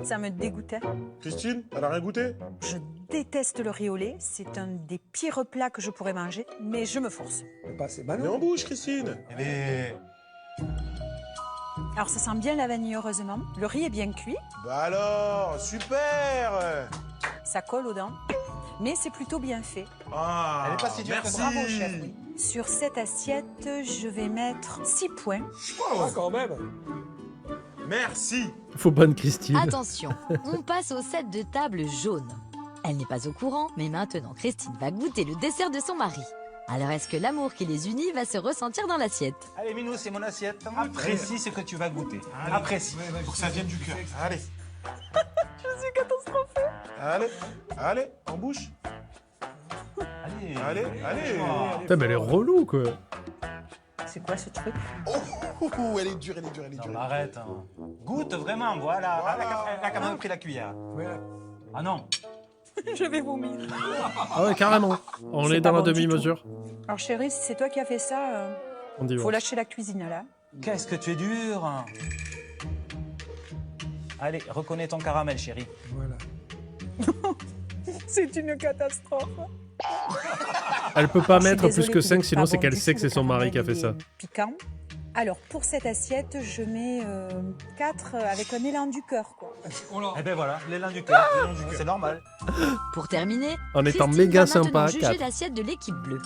Ça me dégoûtait. Christine, elle a rien goûté? Je déteste le riz au lait. C'est un des pires plats que je pourrais manger, mais je me force. C'est Mets en malin. bouche, Christine. Mais... Alors ça sent bien la vanille, heureusement. Le riz est bien cuit, Bah alors, super. ça colle aux dents, mais c'est plutôt bien fait. Ah. Elle est pas si dure que merci. ça. Bravo, chef. Sur cette assiette, je vais mettre 6 points. Ah, quand même. Merci. Faut bonne Christine. Attention, on passe au set de table jaune. Elle n'est pas au courant, mais maintenant Christine va goûter le dessert de son mari. Alors est-ce que l'amour qui les unit va se ressentir dans l'assiette? Allez, Minou, c'est mon assiette. Apprécie ce que tu vas goûter. Apprécie. Pour que ça vienne du cœur. Allez. Je suis catastrophée. Allez, en bouche. Allez. Putain, mais elle est relou, quoi. C'est quoi ce truc? Oh, elle est dure. Non, arrête. Hein. Goûte vraiment, voilà. Elle a quand même pris la cuillère. Ah non. Je vais vomir. Ah ouais, carrément. On C'est est dans pas la bon du demi-mesure. Alors chérie, si c'est toi qui as fait ça, On dit faut lâcher la cuisine là. Qu'est-ce que tu es dur. Allez, reconnais ton caramel, chérie. Voilà. C'est une catastrophe. Elle peut pas Je suis mettre plus désolée que pour 5, le sinon c'est pardon qu'elle du sait tout, que c'est le son mari qui a fait caramel, ça. il est piquant. Alors pour cette assiette, je mets 4 avec un élan du cœur, quoi. Oh là. Eh ben voilà, l'élan du cœur. C'est normal. Pour terminer, En étant Christine méga va maintenant sympa, juger 4. l'assiette de l'équipe bleue.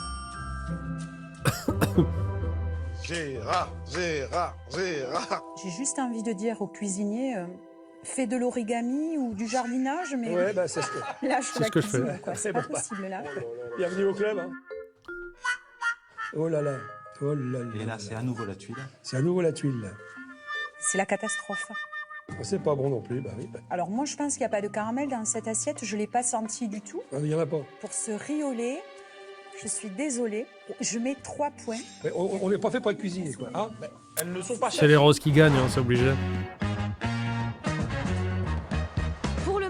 Gérard. J'ai juste envie de dire au cuisinier, fais de l'origami ou du jardinage, mais Ouais, bah c'est ce que. lâche c'est la ce que je cuisine, fais. quoi. C'est pas possible là. Bienvenue au club. Hein. Oh là là. Et là, c'est à nouveau la tuile. C'est à nouveau la tuile. Là. C'est la catastrophe. C'est pas bon non plus. Bah oui. Alors moi, je pense qu'il n'y a pas de caramel dans cette assiette. Je l'ai pas senti du tout. Il n'y en a pas. Pour ce riz au lait, je suis désolée. Je mets 3 points. Mais on n'est pas fait pour être cuisinier, quoi. Hein. Elles ne sont pas C'est les roses qui gagnent, hein, c'est obligé.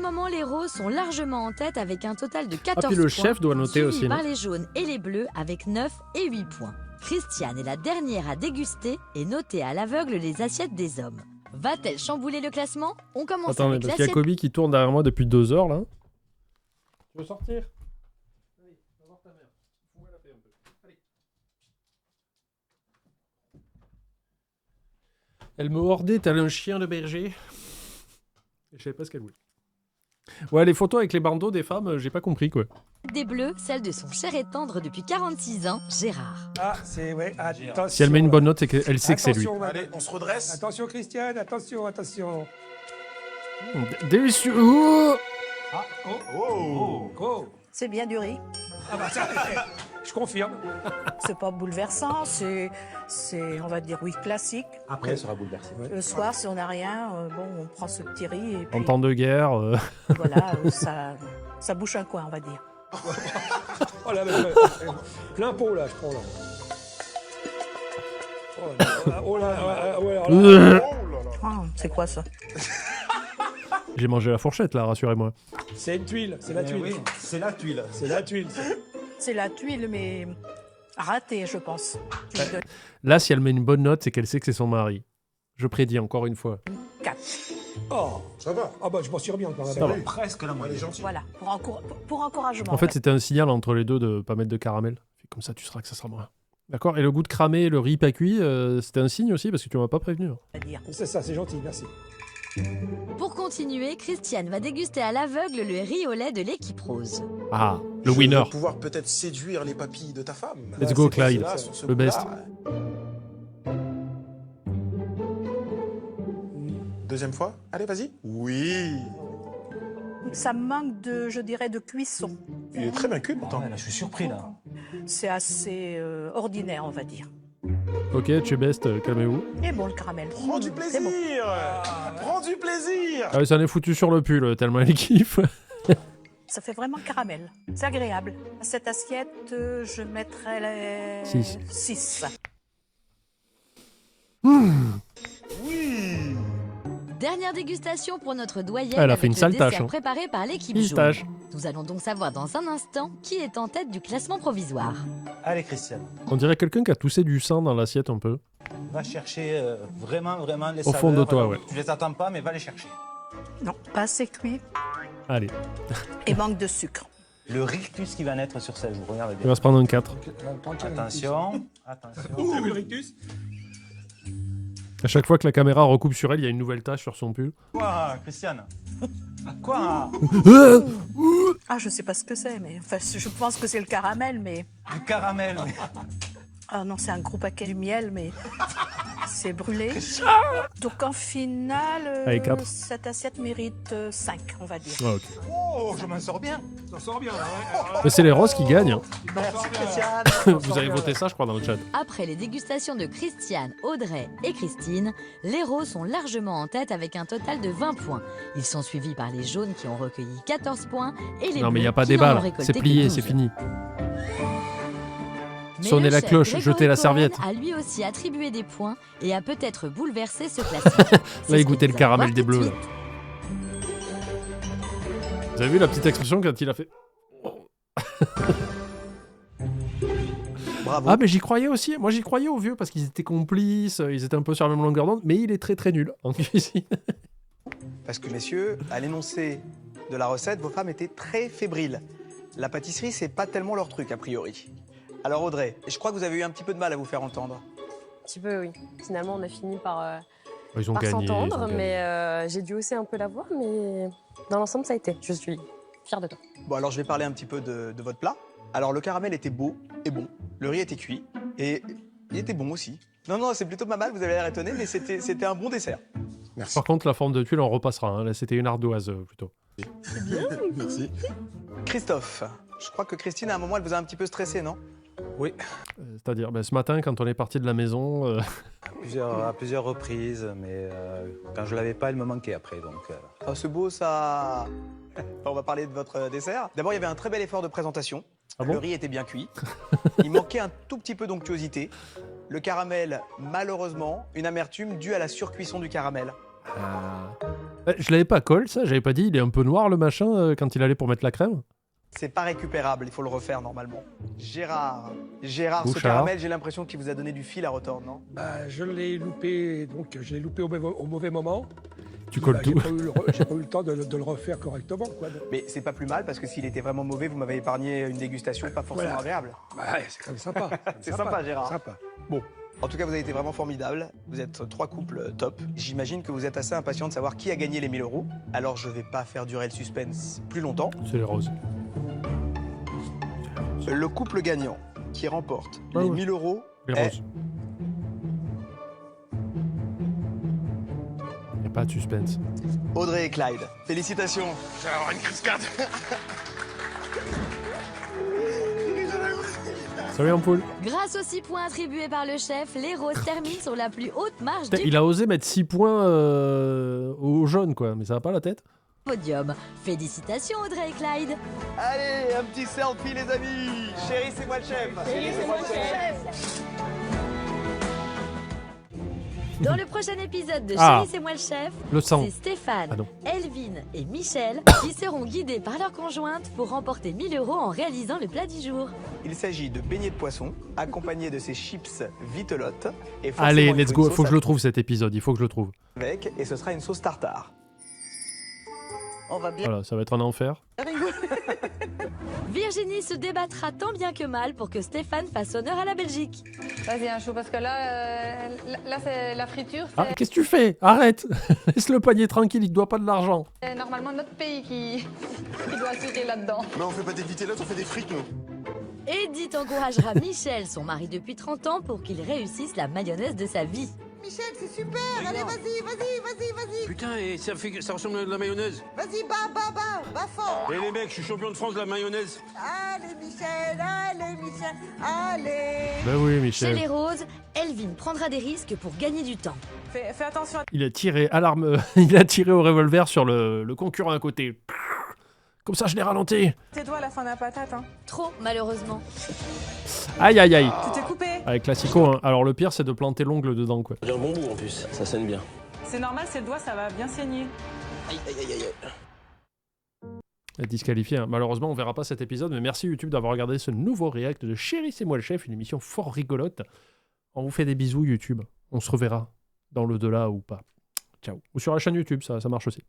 le moment, les roses sont largement en tête avec un total de 14 puis le points, chef doit noter suivi aussi, par non les jaunes et les bleus avec 9 et 8 points. Christiane est la dernière à déguster et noter à l'aveugle les assiettes des hommes. Va-t-elle chambouler le classement? On commence Attends, mais avec parce qu'il y a l'assiette... Kobe qui tourne derrière moi depuis 2 heures, là. Tu veux sortir? Allez, va voir ta mère. Fous-moi la paix un peu. Allez. Elle me hordait tel un chien de berger. Et je savais pas ce qu'elle voulait. Ouais, les photos avec les bandeaux des femmes, j'ai pas compris, quoi. des bleus, celle de son cher et tendre depuis 46 ans, Gérard. Ah, c'est... Ouais, attention. Si elle met une bonne note, c'est qu'elle sait que c'est lui. Attention, Allez, on se redresse. Attention, Christiane, attention, attention. Délicieux. Oh Ah, oh. C'est bien du riz. Ah bah ça, je confirme. C'est pas bouleversant, c'est, on va dire, oui, classique. Après, elle sera bouleversée. Le soir, si on n'a rien, bon, on prend ce petit riz et puis En temps de guerre. voilà, ça bouche un coin, on va dire. Oh là, plein pot là, je prends là. Oh là, ouais, oh là. Ah, c'est quoi ça? J'ai mangé la fourchette, là, rassurez-moi. C'est une tuile, c'est la tuile. Oui, c'est la tuile. C'est la tuile. C'est la tuile, mais ratée, je pense. Là, si elle met une bonne note, c'est qu'elle sait que c'est son mari. Je prédis encore une fois. 4. Oh, Ça va. ah bah je m'en suis remis encore. Ça va. Presque la Elle est moyenne. gentille. Voilà, pour encouragement. En fait, c'était un signal entre les deux de pas mettre de caramel. Comme ça, tu sauras que ça sera moins. D'accord. Et le goût de cramé, le riz pas cuit, c'était un signe aussi parce que tu m'as pas prévenu. C'est ça, c'est gentil, merci. Pour continuer, Christiane va déguster à l'aveugle le riz au lait de l'équipe rose. Ah, le Je winner. vais pouvoir peut-être séduire les papilles de ta femme. Let's go, C'est Clyde. là, sur ce Le best. coup-là. Deuxième fois. Allez, vas-y. Oui. Ça manque de, je dirais, de cuisson. Il est très bien cuit, pourtant. Là, je suis surpris, là. C'est assez ordinaire, on va dire. Ok, tu es best, calmez-vous. Et bon, le caramel. Prends du C'est plaisir. bon. Prends du plaisir. Ah oui, ça en est foutu sur le pull, tellement elle kiffe. Ça fait vraiment caramel. C'est agréable. À cette assiette, je mettrais les... Six. 6. Oui. Dernière dégustation pour notre doyenne Elle a avec fait une le sale dessert tâche, hein. préparé par l'équipe jaune. Pistache. Nous allons donc savoir dans un instant qui est en tête du classement provisoire. Allez, Christiane, On dirait quelqu'un qui a toussé du sang dans l'assiette un peu. va chercher vraiment les Au fond de saveurs. toi, ouais. Tu les attends pas, mais va les chercher. Non, pas assez cuit Allez, et manque de sucre. Le rictus qui va naître sur sa joue, regarde il bien. va se prendre un 4. Attention, attention. T'as vu le rictus? À chaque fois que la caméra recoupe sur elle, il y a une nouvelle tache sur son pull. Quoi, Christiane? Quoi? Ah, je sais pas ce que c'est, mais enfin, je pense que c'est le caramel, mais... Du caramel. mais- Ah non, c'est un gros paquet du miel, mais c'est brûlé. Donc en finale, Allez, 4. cette assiette mérite 5, on va dire. Ah, ok. Oh, je m'en sors bien. Ça sort bien là, ouais. Mais c'est les roses qui gagnent. hein. Merci, Christiane. Vous avez voté ça, je crois, dans le chat. Après les dégustations de Christiane, Audrey et Christine, les roses sont largement en tête avec un total de 20 points. Ils sont suivis par les jaunes qui ont recueilli 14 points et les Non, mais il n'y a bleus pas qui n'en débat ont là. récolté C'est que plié, 12. c'est fini. Mais Sonnez le la chef cloche, Grégory jetez la Cohen serviette. a lui aussi attribué des points et a peut-être bouleversé ce classement. C'est Là, ce il goûtait que le nous allons caramel voir des tout de bleus. suite. Vous avez vu la petite expression quand il a fait. Bravo. Ah, mais j'y croyais aussi. Moi, j'y croyais aux vieux parce qu'ils étaient complices, ils étaient un peu sur la même longueur d'onde, mais il est très très nul en cuisine. Parce que, messieurs, à l'énoncé de la recette, vos femmes étaient très fébriles. La pâtisserie, c'est pas tellement leur truc, a priori. Alors, Audrey, je crois que vous avez eu un petit peu de mal à vous faire entendre. Un petit peu, oui. Finalement, on a fini par Ils ont gagné. ils ont s'entendre, gagné. mais j'ai dû hausser un peu la voix, mais dans l'ensemble, ça a été. Je suis fière de toi. Bon, alors je vais parler un petit peu de votre plat. Alors, le caramel était beau et bon. Le riz était cuit et il était bon aussi. Non, non, c'est plutôt pas mal, vous avez l'air étonné, mais c'était un bon dessert. Merci. Par contre, la forme de tuile, on repassera. hein. Là, c'était une ardoise plutôt. Merci. Christophe, je crois que Christine, à un moment, elle vous a un petit peu stressé, non? Oui, C'est-à-dire, ce matin, quand on est parti de la maison, à plusieurs reprises, mais quand je l'avais pas, il me manquait après. Donc, Oh, c'est beau, ça. On va parler de votre dessert. D'abord, il y avait un très bel effort de présentation. Ah bon Le riz était bien cuit. Il manquait un tout petit peu d'onctuosité. Le caramel, malheureusement, une amertume due à la surcuisson du caramel. Je l'avais pas collé, ça. J'avais pas dit, il est un peu noir le machin quand il allait pour mettre la crème. C'est pas récupérable, il faut le refaire normalement. Gérard, ce Bouchard. caramel, j'ai l'impression qu'il vous a donné du fil à retordre, non? Je l'ai loupé, donc je l'ai loupé au mauvais moment. Tu colles tout. J'ai pas eu le temps de le refaire correctement, quoi. Mais c'est pas plus mal parce que s'il était vraiment mauvais, vous m'avez épargné une dégustation pas forcément agréable. Ouais, c'est quand même sympa. C'est sympa, Gérard. Sympa. Bon. En tout cas, vous avez été vraiment formidable. Vous êtes 3 couples top. J'imagine que vous êtes assez impatient de savoir qui a gagné les 1000 €. Alors, je vais pas faire durer le suspense plus longtemps. C'est les roses. Le couple gagnant qui remporte Ah les ouais. 1000 € Les est roses. Y a pas de suspense. Audrey et Clyde. Félicitations. Je vais avoir une crise cardiaque. Salut Ampoule. Grâce aux 6 points attribués par le chef, les roses terminent sur la plus haute marche Putain, du il a osé mettre 6 points au jaune, quoi. Mais ça va pas la tête? podium. Félicitations Audrey et Clyde. Allez, un petit selfie, les amis. Chérie, c'est moi le chef. Dans le prochain épisode de Ah. Chérie, c'est moi le chef, Le sang. c'est Stéphane, Ah non. Elvin et Michel qui seront guidés par leur conjointe pour remporter 1000 € en réalisant le plat du jour. Il s'agit de beignets de poisson, accompagnés de ces chips vitelottes. Et forcément, Allez, il let's faut go. une Faut sauce que je le trouve cet épisode. Il faut que je le trouve. avec, et ce sera une sauce tartare. On va bien Voilà, ça va être un enfer. rigoler. Virginie se débattra tant bien que mal pour que Stéphane fasse honneur à la Belgique. Vas-y, un chou, parce que là, c'est la friture. Ah, qu'est-ce que tu fais? Arrête. Laisse le panier tranquille, il te doit pas de l'argent. C'est normalement notre pays qui doit assurer là-dedans. Mais on fait pas des vitelottes, on fait des frites, nous. Edith encouragera Michel, son mari depuis 30 ans, pour qu'il réussisse la mayonnaise de sa vie. Michel, c'est super. Allez, vas-y. Putain, et ça ressemble à de la mayonnaise. Vas-y, bas fort. Et les mecs, je suis champion de France de la mayonnaise. Allez, Michel. Allez. Bah oui, Chez Michel. les roses, Elvin prendra des risques pour gagner du temps. Fais attention. Il a tiré à l'arme. Il a tiré au revolver sur le concurrent à côté. Comme ça, je l'ai ralenti. Tes doigts à la fin de la patate. Hein. Trop, malheureusement. Aïe, aïe, aïe. Tu t'es coupé. Avec classico, hein. Alors le pire, c'est de planter l'ongle dedans, quoi. J'ai un bon bout en plus, ça saigne bien. C'est normal, c'est le doigt, ça va bien saigner. Aïe. Disqualifié, hein. Malheureusement, on verra pas cet épisode, mais merci YouTube d'avoir regardé ce nouveau react de Chérie, c'est moi le chef, une émission fort rigolote. On vous fait des bisous YouTube. On se reverra dans l'au-delà ou pas. Ciao. Ou sur la chaîne YouTube, ça marche aussi.